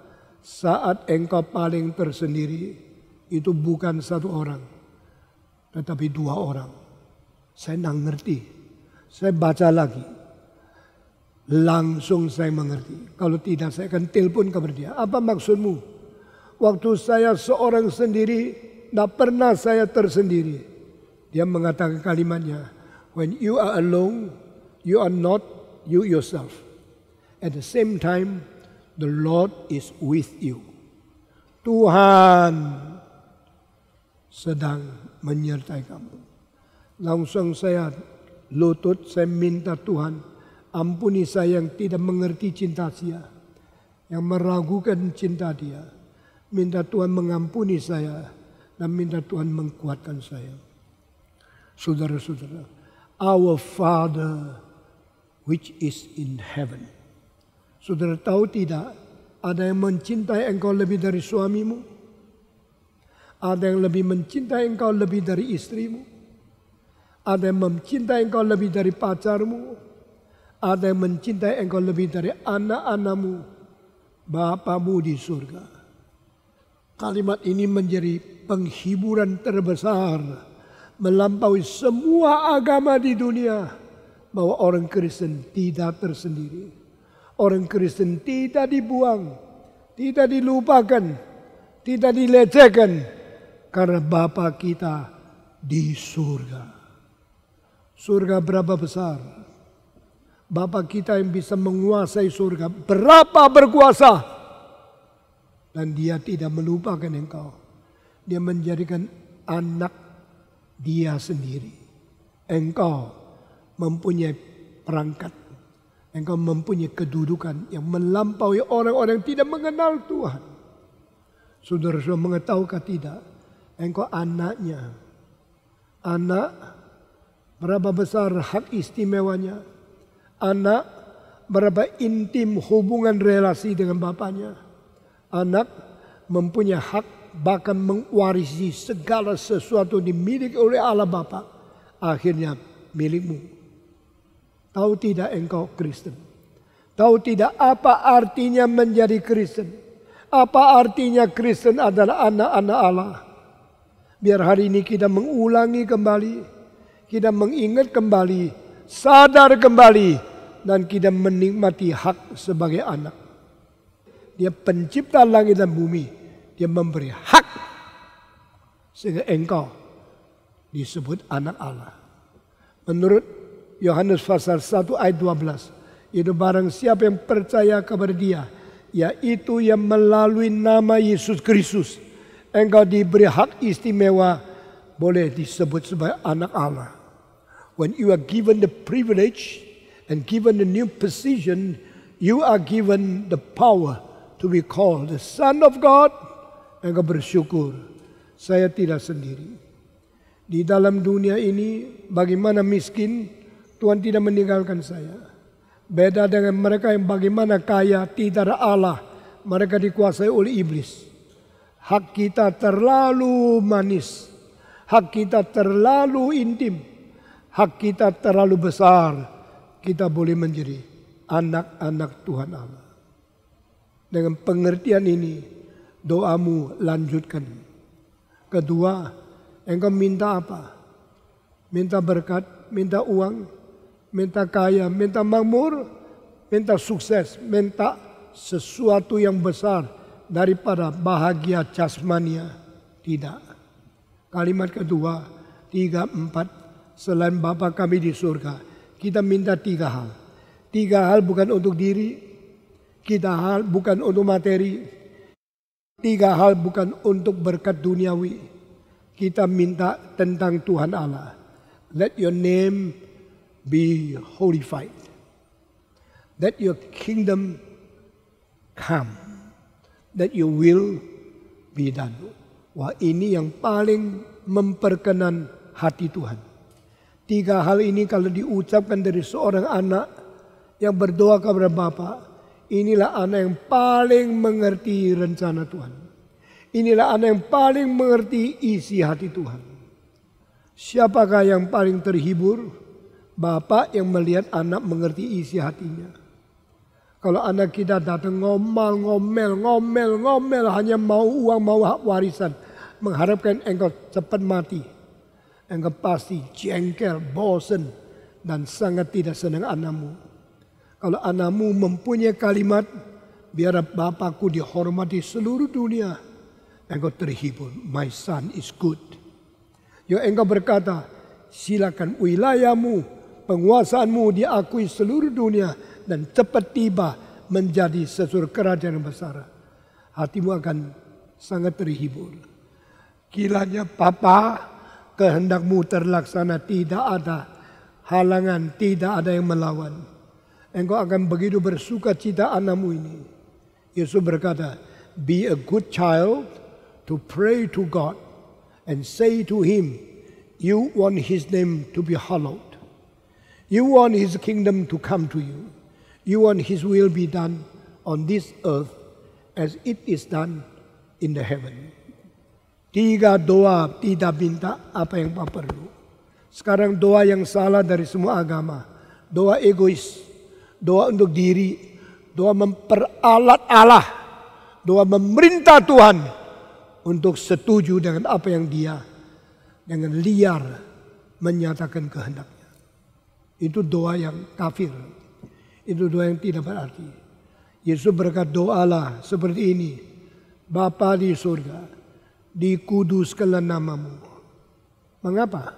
saat engkau paling tersendiri, itu bukan satu orang, tetapi dua orang. Saya tidak ngerti. Saya baca lagi. Langsung saya mengerti. Kalau tidak saya akan telepon kepada dia. Apa maksudmu? Waktu saya seorang sendiri, tidak pernah saya tersendiri. Dia mengatakan kalimatnya, when you are alone, you are not you yourself. At the same time, the Lord is with you. Tuhan sedang menyertai kamu. Langsung saya lutut, saya minta Tuhan, ampuni saya yang tidak mengerti cinta Dia, yang meragukan cinta Dia. Minta Tuhan mengampuni saya dan minta Tuhan menguatkan saya. Saudara-saudara, our Father which is in heaven. Saudara tahu tidak, ada yang mencintai engkau lebih dari suamimu? Ada yang lebih mencintai engkau lebih dari istrimu? Ada yang mencintai engkau lebih dari pacarmu? Ada yang mencintai engkau lebih dari anak-anakmu, Bapamu di surga. Kalimat ini menjadi penghiburan terbesar melampaui semua agama di dunia, bahwa orang Kristen tidak tersendiri. Orang Kristen tidak dibuang, tidak dilupakan, tidak dilecehkan, karena Bapa kita di surga. Surga berapa besar? Bapa kita yang bisa menguasai surga berapa berkuasa. Dan Dia tidak melupakan engkau. Dia menjadikan anak Dia sendiri. Engkau mempunyai perangkat. Engkau mempunyai kedudukan yang melampaui orang-orang yang tidak mengenal Tuhan. Saudara-saudara, mengetahuikah tidak? Engkau anaknya. Anak, berapa besar hak istimewanya? Anak, berapa intim hubungan relasi dengan bapaknya? Anak mempunyai hak bahkan mewarisi segala sesuatu dimiliki oleh Allah Bapa. Akhirnya milikmu. Tahu tidak engkau Kristen? Tahu tidak apa artinya menjadi Kristen? Apa artinya Kristen adalah anak-anak Allah? Biar hari ini kita mengulangi kembali, kita mengingat kembali, sadar kembali, dan kita menikmati hak sebagai anak. Dia pencipta langit dan bumi, Dia memberi hak sehingga engkau disebut anak Allah. Menurut Yohanes pasal 1 ayat 12, itu barang siapa yang percaya kepada Dia, yaitu yang melalui nama Yesus Kristus, engkau diberi hak istimewa, boleh disebut sebagai anak Allah. When you are given the privilege and given the new position, you are given the power to be called the Son of God. Engkau bersyukur, saya tidak sendiri. Di dalam dunia ini, bagaimana miskin, Tuhan tidak meninggalkan saya. Beda dengan mereka yang bagaimana kaya, tidak ada Allah, mereka dikuasai oleh iblis. Hak kita terlalu manis, hak kita terlalu intim, hak kita terlalu besar. Kita boleh menjadi anak-anak Tuhan Allah. Dengan pengertian ini, doamu lanjutkan. Kedua, engkau minta apa? Minta berkat, minta uang, minta kaya, minta makmur, minta sukses, minta sesuatu yang besar daripada bahagia jasmania. Tidak. Kalimat kedua, 3, 4, selain Bapa kami di surga, kita minta 3 hal. 3 hal bukan untuk diri, 3 hal bukan untuk materi, 3 hal bukan untuk berkat duniawi. Kita minta tentang Tuhan Allah. Let your name be holified. Let your kingdom come. That your will be done. Wah, ini yang paling memperkenan hati Tuhan. 3 hal ini kalau diucapkan dari seorang anak yang berdoa kepada Bapa, inilah anak yang paling mengerti rencana Tuhan. Inilah anak yang paling mengerti isi hati Tuhan. Siapakah yang paling terhibur? Bapak yang melihat anak mengerti isi hatinya. Kalau anak kita datang ngomel, hanya mau uang, mau warisan, mengharapkan engkau cepat mati, engkau pasti jengkel, bosan, dan sangat tidak senang anakmu. Kalau anakmu mempunyai kalimat, biar Bapakku dihormati seluruh dunia, engkau terhibur. My son is good. Ya, engkau berkata, silakan wilayahmu, penguasaanmu diakui seluruh dunia dan cepat tiba menjadi sesuatu kerajaan yang besar. Hatimu akan sangat terhibur. Kiranya Bapa, kehendakmu terlaksana, tidak ada halangan, tidak ada yang melawan. Engkau akan begitu bersuka cita anakmu ini. Yesus berkata, be a good child to pray to God and say to Him, you want His name to be hallowed. You want His kingdom to come to you. You want His will be done on this earth as it is done in the heaven. 3 doa tidak minta apa yang Bapak perlu. Sekarang doa yang salah dari semua agama. Doa egois. Doa untuk diri. Doa memperalat Allah. Doa memerintah Tuhan untuk setuju dengan apa yang Dia dengan liar menyatakan kehendaknya. Itu doa yang kafir. Itu doa yang tidak berarti. Yesus berkata, doalah seperti ini. Bapa di surga, dikuduskanlah namamu. Mengapa?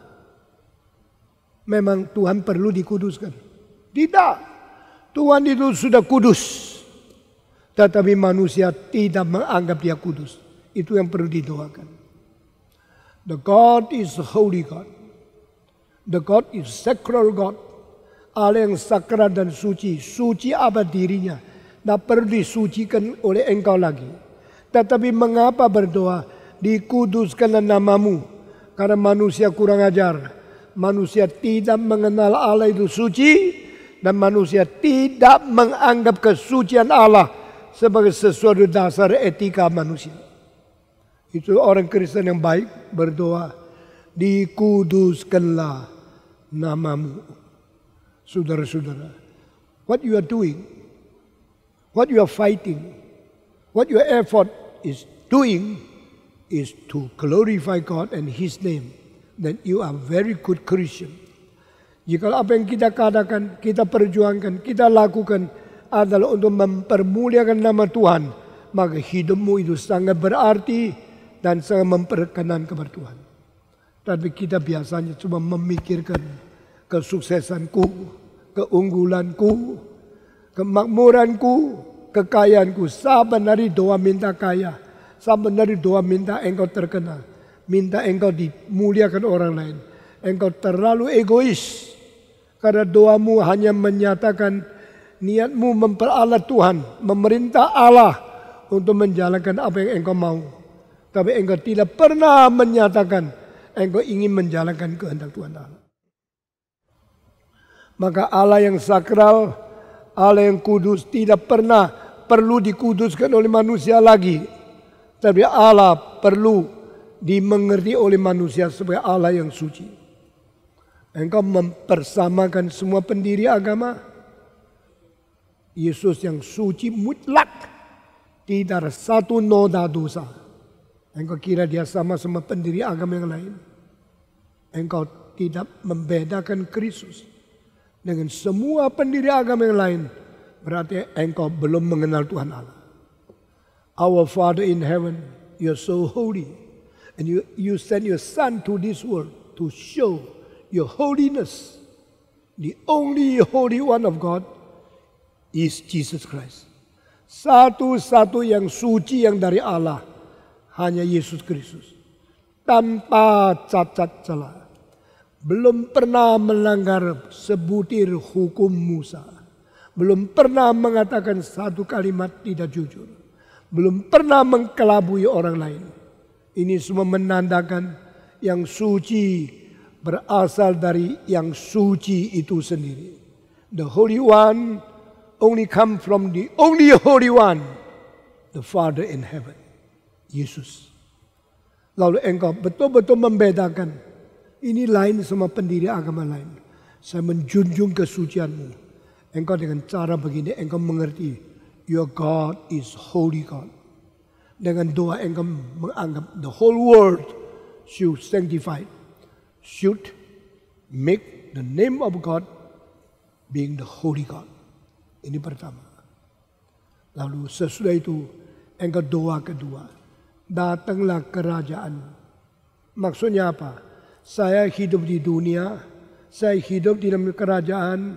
Memang Tuhan perlu dikuduskan? Tidak. Tuhan itu sudah kudus. Tetapi manusia tidak menganggap Dia kudus. Itu yang perlu didoakan. The God is holy God. The God is sacred God. Allah yang sakral dan suci. Suci apa dirinya. Tidak perlu disucikan oleh engkau lagi. Tetapi mengapa berdoa? Dikuduskanlah namamu. Karena manusia kurang ajar. Manusia tidak mengenal Allah itu suci. Dan manusia tidak menganggap kesucian Allah sebagai sesuatu dasar etika manusia. Itu orang Kristen yang baik berdoa. Dikuduskanlah namamu. Saudara-saudara, what you are doing, what you are fighting, what your effort is doing is to glorify God and His name. Then you are very good Christian. Jika apa yang kita katakan, kita perjuangkan, kita lakukan adalah untuk mempermuliakan nama Tuhan, maka hidupmu itu sangat berarti dan sangat memperkenan kepada Tuhan. Tapi kita biasanya cuma memikirkan kesuksesanku, keunggulanku, kemakmuranku, kekayaanku. Saban hari doa minta kaya, saban hari doa minta engkau terkenal, minta engkau dimuliakan orang lain. Engkau terlalu egois karena doamu hanya menyatakan niatmu memperalat Tuhan, memerintah Allah untuk menjalankan apa yang engkau mau. Tapi engkau tidak pernah menyatakan engkau ingin menjalankan kehendak Tuhan Allah. Maka Allah yang sakral, Allah yang kudus tidak pernah perlu dikuduskan oleh manusia lagi. Tapi Allah perlu dimengerti oleh manusia sebagai Allah yang suci. Engkau mempersamakan semua pendiri agama. Yesus yang suci mutlak. Tidak ada satu noda dosa. Engkau kira Dia sama pendiri agama yang lain. Engkau tidak membedakan Kristus dengan semua pendiri agama yang lain. Berarti engkau belum mengenal Tuhan Allah. Our Father in heaven, you're so holy. And you send your Son to this world to show your holiness. The only Holy One of God is Jesus Christ. Satu-satu yang suci yang dari Allah hanya Yesus Kristus. Tanpa cacat celah. Belum pernah melanggar sebutir hukum Musa. Belum pernah mengatakan satu kalimat tidak jujur. Belum pernah mengkelabui orang lain. Ini semua menandakan yang suci berasal dari yang suci itu sendiri. The Holy One only come from the only Holy One, the Father in heaven, Yesus. Lalu engkau betul-betul membedakan. Ini lain sama pendiri agama lain. Saya menjunjung kesucianmu. Engkau dengan cara begini engkau mengerti. Your God is holy God. Dengan doa engkau menganggap the whole world should sanctify. Should make the name of God being the holy God. Ini pertama. Lalu sesudah itu engkau doa kedua. Datanglah kerajaan. Maksudnya apa? Saya hidup di dunia, saya hidup di dalam kerajaan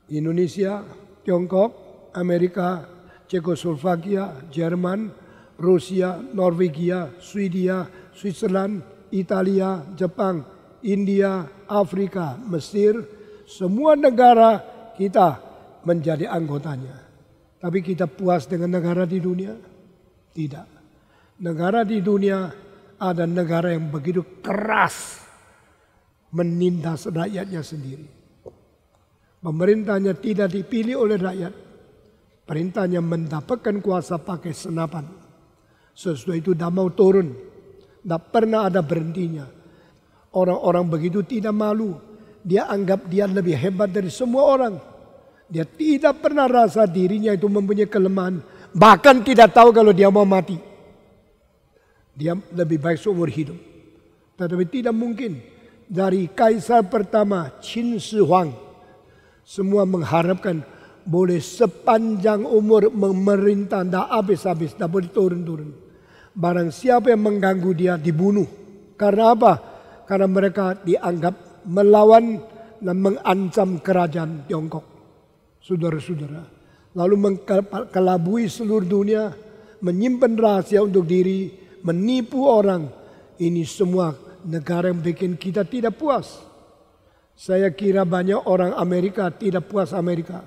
Indonesia, Tiongkok, Amerika, Cekoslovakia, Jerman, Rusia, Norwegia, Swedia, Switzerland, Italia, Jepang, India, Afrika, Mesir, semua negara kita menjadi anggotanya. Tapi kita puas dengan negara di dunia? Tidak. Negara di dunia ada negara yang begitu keras menindas rakyatnya sendiri. Pemerintahnya tidak dipilih oleh rakyat. Perintahnya mendapatkan kuasa pakai senapan. Sesudah itu dah mau turun. Tidak pernah ada berhentinya. Orang-orang begitu tidak malu. Dia anggap dia lebih hebat dari semua orang. Dia tidak pernah rasa dirinya itu mempunyai kelemahan. Bahkan tidak tahu kalau dia mau mati. Dia lebih baik seumur hidup. Tetapi tidak mungkin. Dari kaisar pertama Qin Shi Huang, semua mengharapkan boleh sepanjang umur memerintah, tidak habis-habis, tidak boleh turun-turun. Barang siapa yang mengganggu dia dibunuh. Karena apa? Karena mereka dianggap melawan dan mengancam kerajaan Tiongkok. Saudara-saudara, lalu mengkelabui seluruh dunia, menyimpan rahasia untuk diri, menipu orang. Ini semua negara yang bikin kita tidak puas. Saya kira banyak orang Amerika tidak puas Amerika.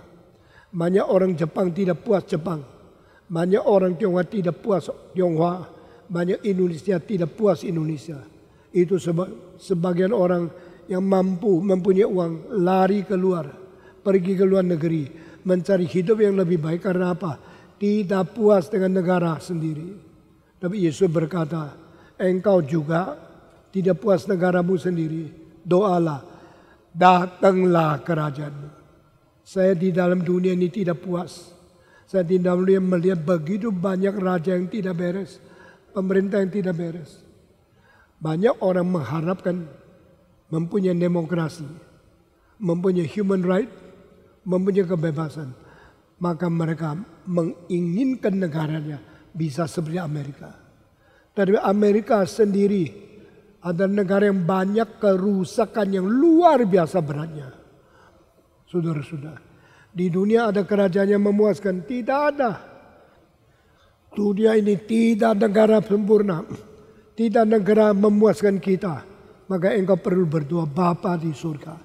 Banyak orang Jepang tidak puas Jepang. Banyak orang Tionghoa tidak puas Tionghoa. Banyak Indonesia tidak puas Indonesia. Itu sebagian orang yang mampu mempunyai uang lari keluar, pergi ke luar negeri, mencari hidup yang lebih baik. Karena apa? Tidak puas dengan negara sendiri. Tapi Yesus berkata, engkau juga tidak puas negaramu sendiri. Doalah, datanglah kerajaanmu. Saya di dalam dunia ini tidak puas. Saya di dalam dunia melihat begitu banyak raja yang tidak beres. Pemerintah yang tidak beres. Banyak orang mengharapkan mempunyai demokrasi, mempunyai human right, mempunyai kebebasan. Maka mereka menginginkan negaranya bisa seperti Amerika. Tapi Amerika sendiri adalah negara yang banyak kerusakan yang luar biasa beratnya. Saudara-saudara, di dunia ada kerajaan yang memuaskan? Tidak ada. Dunia ini tidak negara sempurna. Tidak negara memuaskan kita. Maka engkau perlu berdoa, Bapa di surga,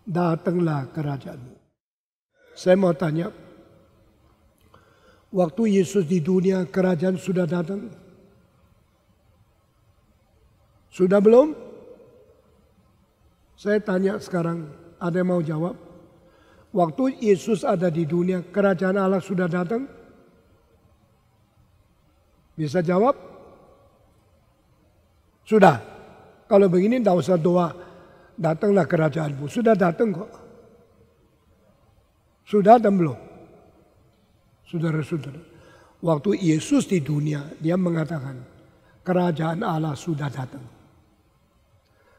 datanglah kerajaanmu. Saya mau tanya, waktu Yesus di dunia kerajaan sudah datang? Sudah belum? Saya tanya sekarang, ada yang mau jawab? Waktu Yesus ada di dunia, kerajaan Allah sudah datang? Bisa jawab? Sudah. Kalau begini tidak usah doa, datanglah kerajaanmu. Sudah datang kok. Sudah dan belum? Saudara-saudara, waktu Yesus di dunia, dia mengatakan, kerajaan Allah sudah datang.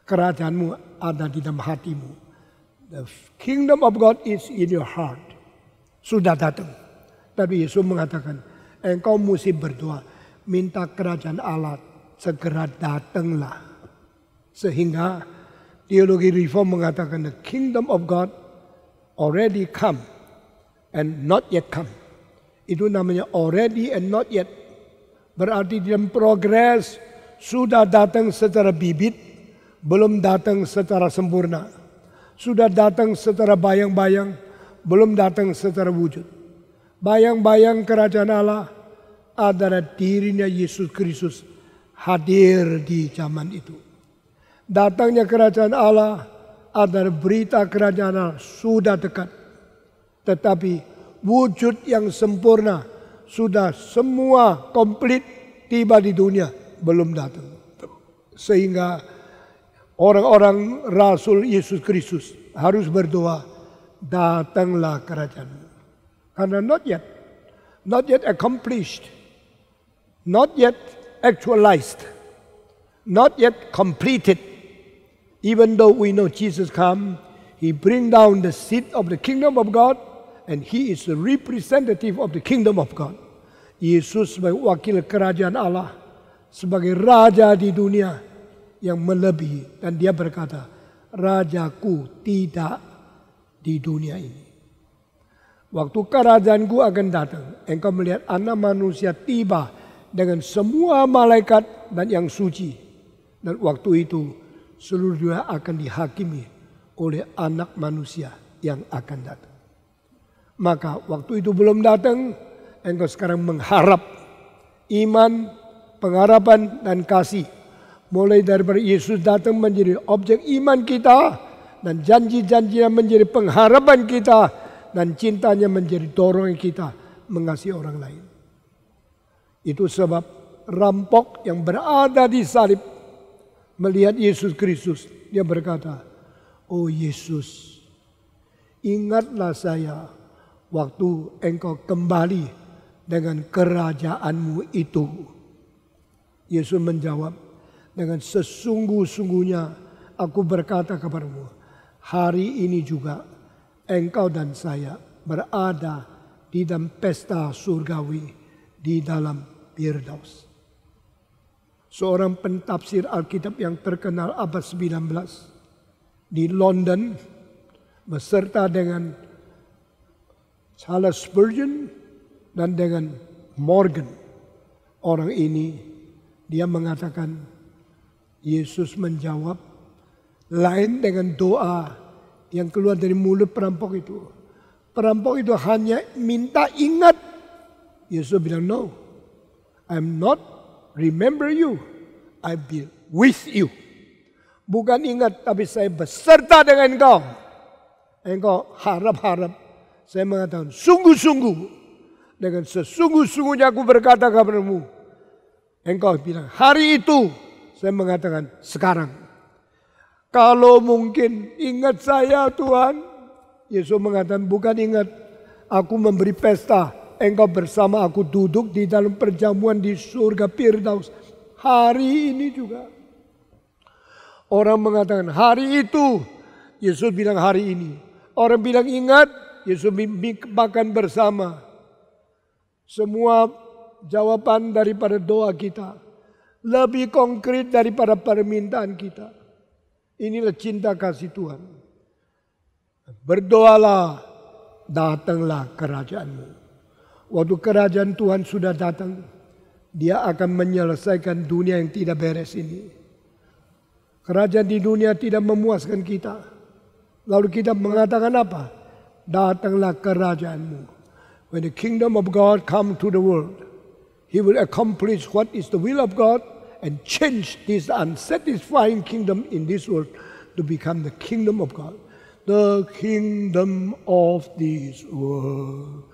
Kerajaanmu ada di dalam hatimu. The kingdom of God is in your heart. Sudah datang. Tapi Yesus mengatakan, engkau mesti berdoa, minta kerajaan Allah segera datanglah. Sehingga teologi reform mengatakan the kingdom of God already come and not yet come. Itu namanya already and not yet. Berarti dalam progres sudah datang secara bibit, belum datang secara sempurna. Sudah datang secara bayang-bayang, belum datang secara wujud. Bayang-bayang kerajaan Allah adalah dirinya Yesus Kristus hadir di zaman itu. Datangnya kerajaan Allah adalah berita kerajaan Allah sudah dekat. Tetapi wujud yang sempurna sudah semua komplit tiba di dunia belum datang. Sehingga orang-orang Rasul Yesus Kristus harus berdoa, datanglah kerajaan. Karena not yet accomplished, not yet actualized, not yet completed. Even though we know Jesus come, He bring down the seat of the kingdom of God, and He is the representative of the kingdom of God. Yesus sebagai wakil kerajaan Allah, sebagai raja di dunia, yang melebihi. Dan dia berkata, rajaku tidak di dunia ini. Waktu kerajaanku akan datang, engkau melihat anak manusia tiba dengan semua malaikat dan yang suci. Dan waktu itu seluruh dunia akan dihakimi oleh anak manusia yang akan datang. Maka waktu itu belum datang, engkau sekarang mengharap iman, pengharapan dan kasih. Mulai daripada Yesus datang menjadi objek iman kita, dan janji-janjinya menjadi pengharapan kita, dan cintanya menjadi dorongan kita mengasihi orang lain. Itu sebab rampok yang berada di salib melihat Yesus Kristus, dia berkata, oh Yesus, ingatlah saya waktu engkau kembali dengan kerajaanmu itu. Yesus menjawab, dengan sesungguh-sungguhnya aku berkata kepadamu, hari ini juga engkau dan saya berada di dalam pesta surgawi di dalam Firdaus. Seorang pentafsir Alkitab yang terkenal abad 19 di London beserta dengan Charles Spurgeon dan dengan Morgan. Orang ini dia mengatakan Yesus menjawab lain dengan doa yang keluar dari mulut perampok itu. Perampok itu hanya minta ingat. Yesus bilang, no, I'm not remember you, I be with you. Bukan ingat, tapi saya beserta dengan engkau. Engkau harap-harap. Saya mengatakan, sungguh-sungguh. Dengan sesungguh-sungguhnya aku berkata kepadamu. Engkau bilang, hari itu. Saya mengatakan, sekarang. Kalau mungkin ingat saya Tuhan. Yesus mengatakan bukan ingat. Aku memberi pesta. Engkau bersama aku duduk di dalam perjamuan di surga Firdaus. Hari ini juga. Orang mengatakan hari itu. Yesus bilang hari ini. Orang bilang ingat. Yesus makan bersama. Semua jawaban daripada doa kita. Lebih konkret daripada permintaan kita. Inilah cinta kasih Tuhan. Berdoalah, datanglah kerajaanmu. Waktu kerajaan Tuhan sudah datang, dia akan menyelesaikan dunia yang tidak beres ini. Kerajaan di dunia tidak memuaskan kita. Lalu kita mengatakan apa? Datanglah kerajaanmu. When the kingdom of God come to the world, He will accomplish what is the will of God and change this unsatisfying kingdom in this world to become the kingdom of God. The kingdom of this world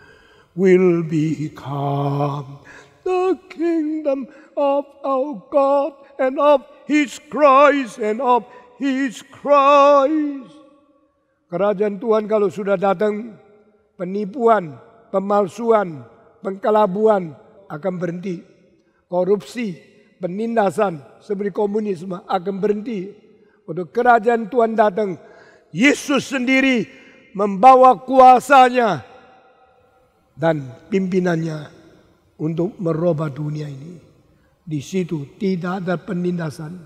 will become the kingdom of our God and of His Christ and of His Christ. Kerajaan Tuhan kalau sudah datang, penipuan, pemalsuan, pengkelabuan akan berhenti. Korupsi, penindasan seperti komunisme akan berhenti. Untuk kerajaan Tuhan datang, Yesus sendiri membawa kuasanya dan pimpinannya untuk merubah dunia ini. Di situ tidak ada penindasan,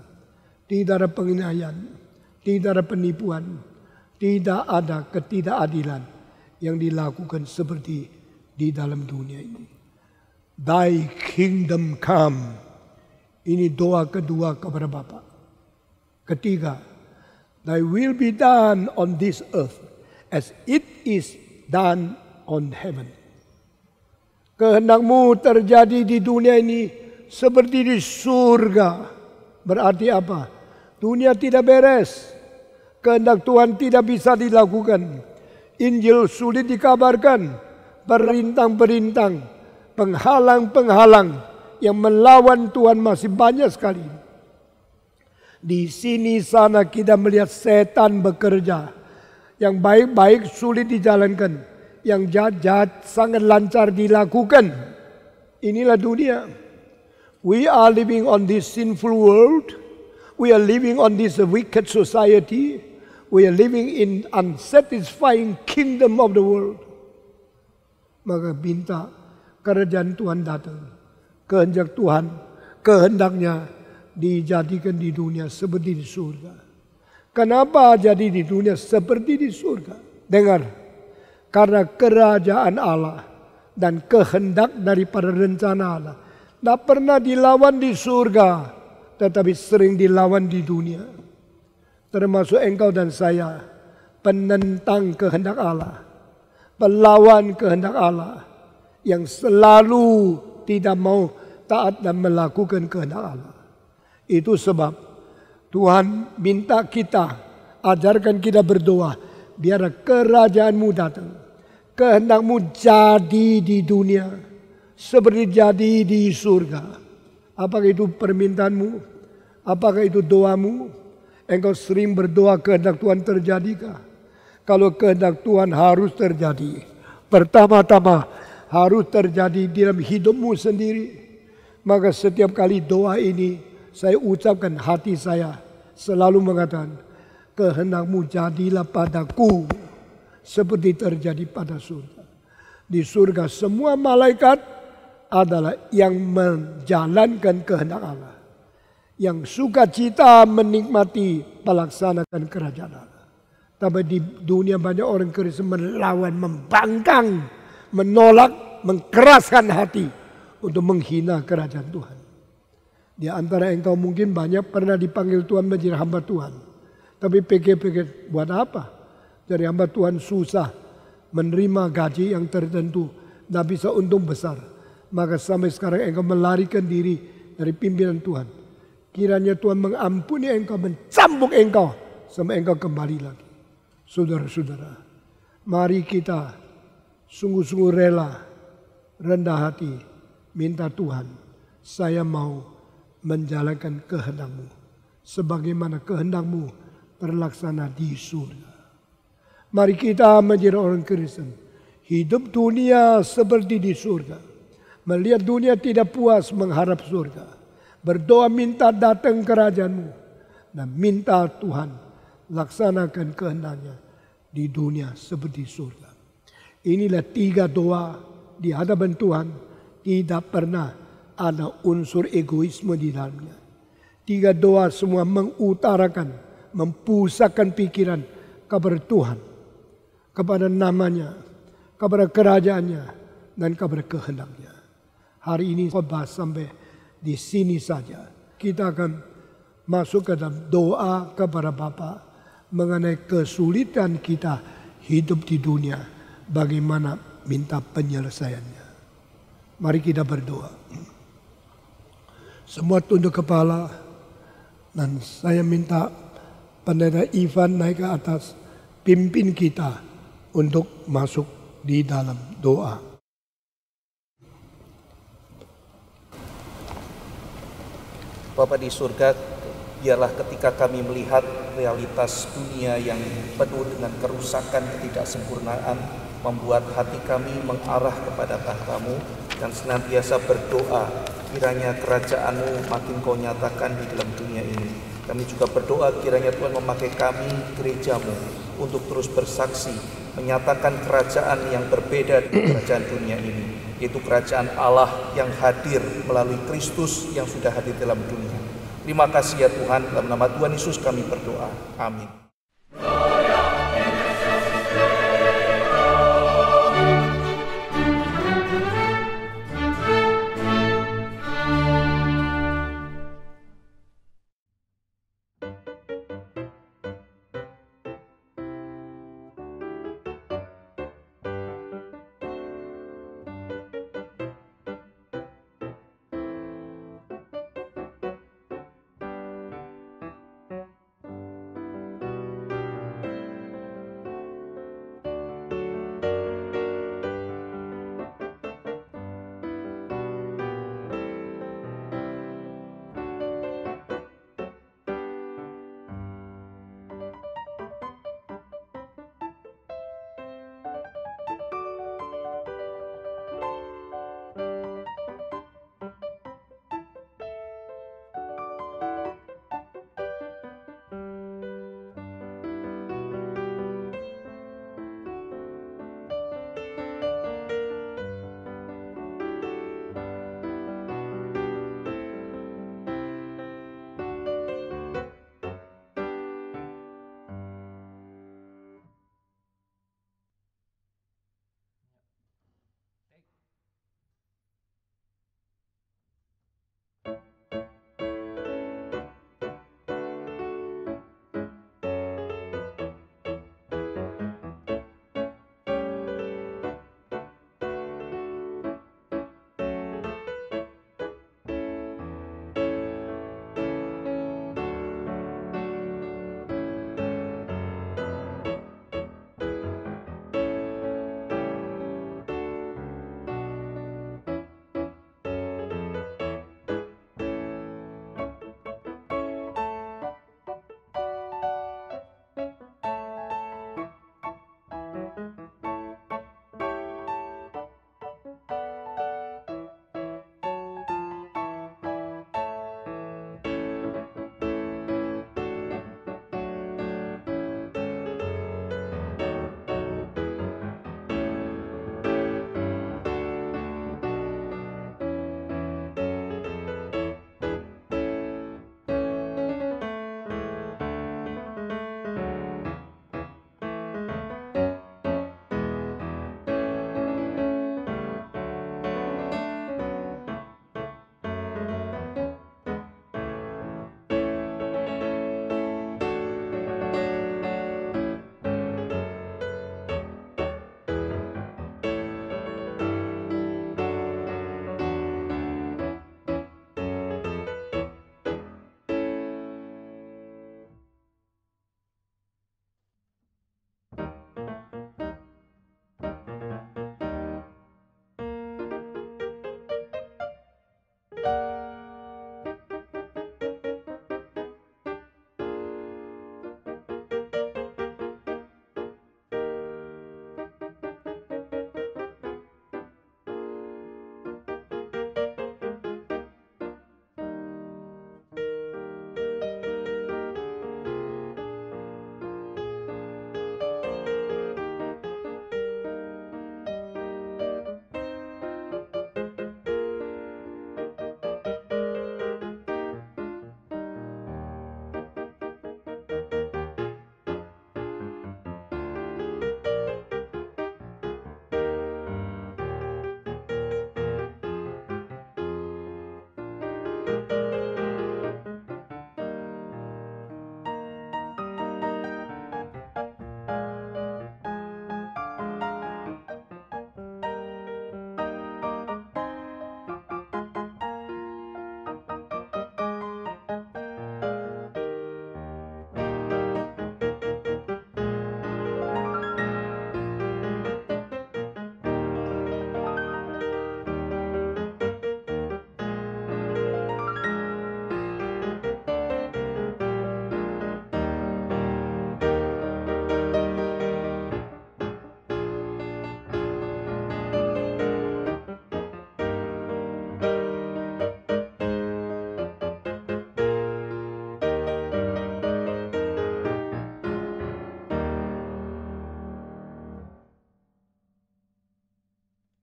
tidak ada penganiayaan, tidak ada penipuan, tidak ada ketidakadilan yang dilakukan seperti di dalam dunia ini. Thy kingdom come. Ini doa kedua kepada Bapa. Ketiga, Thy will be done on this earth as it is done on heaven. Kehendakmu terjadi di dunia ini seperti di surga. Berarti apa? Dunia tidak beres. Kehendak Tuhan tidak bisa dilakukan. Injil sulit dikabarkan. Perintang-perintang, penghalang-penghalang yang melawan Tuhan masih banyak sekali. Di sini sana kita melihat setan bekerja. Yang baik-baik sulit dijalankan. Yang jahat-jahat sangat lancar dilakukan. Inilah dunia. We are living on this sinful world. We are living on this wicked society. We are living in unsatisfying kingdom of the world. Maka minta kerajaan Tuhan datang. Kehendak Tuhan, kehendaknya dijadikan di dunia seperti di surga. Kenapa jadi di dunia seperti di surga? Dengar, karena kerajaan Allah dan kehendak daripada rencana Allah tidak pernah dilawan di surga, tetapi sering dilawan di dunia. Termasuk engkau dan saya, penentang kehendak Allah, pelawan kehendak Allah, yang selalu tidak mau taat dan melakukan kehendak Allah. Itu sebab Tuhan minta kita, ajarkan kita berdoa, biar kerajaanmu datang, kehendakmu jadi di dunia seperti jadi di surga. Apakah itu permintaanmu? Apakah itu doamu? Engkau sering berdoa kehendak Tuhan terjadikah? Kalau kehendak Tuhan harus terjadi, pertama-tama harus terjadi dalam hidupmu sendiri. Maka setiap kali doa ini saya ucapkan, hati saya selalu mengatakan, kehendakmu jadilah padaku seperti terjadi pada surga. Di surga semua malaikat adalah yang menjalankan kehendak Allah, yang sukacita menikmati melaksanakan kerajaan Allah. Tapi di dunia banyak orang Kristen melawan, membangkang, menolak, mengkeraskan hati untuk menghina kerajaan Tuhan. Di antara engkau mungkin banyak pernah dipanggil Tuhan menjadi hamba Tuhan. Tapi pikir-pikir, buat apa? Jadi hamba Tuhan susah, menerima gaji yang tertentu, tidak bisa untung besar. Maka sampai sekarang engkau melarikan diri dari pimpinan Tuhan. Kiranya Tuhan mengampuni engkau, mencambuk engkau sampai engkau kembali lagi. Saudara-saudara, mari kita sungguh-sungguh rela, rendah hati, minta Tuhan, saya mau menjalankan kehendakmu sebagaimana kehendakmu terlaksana di surga. Mari kita menjadi orang Kristen, hidup dunia seperti di surga. Melihat dunia tidak puas, mengharap surga. Berdoa minta datang kerajaanmu, dan minta Tuhan laksanakan kehendaknya di dunia seperti surga. Inilah 3 doa di hadapan Tuhan, tidak pernah ada unsur egoisme di dalamnya. 3 doa semua mengutarakan, mempusatkan pikiran kepada Tuhan, kepada namanya, kepada kerajaannya, dan kepada kehendaknya. Hari ini khotbah sampai di sini saja. Kita akan masuk ke dalam doa kepada Bapa mengenai kesulitan kita hidup di dunia, bagaimana minta penyelesaiannya. Mari kita berdoa. Semua tunduk kepala, dan saya minta Pendeta Ivan naik ke atas, pimpin kita untuk masuk di dalam doa. Bapa di surga, biarlah ketika kami melihat realitas dunia yang penuh dengan kerusakan, ketidaksempurnaan, membuat hati kami mengarah kepada tahta-Mu dan senantiasa berdoa, kiranya kerajaan-Mu makin Kau nyatakan di dalam dunia ini. Kami juga berdoa kiranya Tuhan memakai kami, gereja-Mu, untuk terus bersaksi, menyatakan kerajaan yang berbeda dengan kerajaan dunia ini, yaitu kerajaan Allah yang hadir melalui Kristus yang sudah hadir dalam dunia. Terima kasih ya Tuhan, dalam nama Tuhan Yesus kami berdoa. Amin.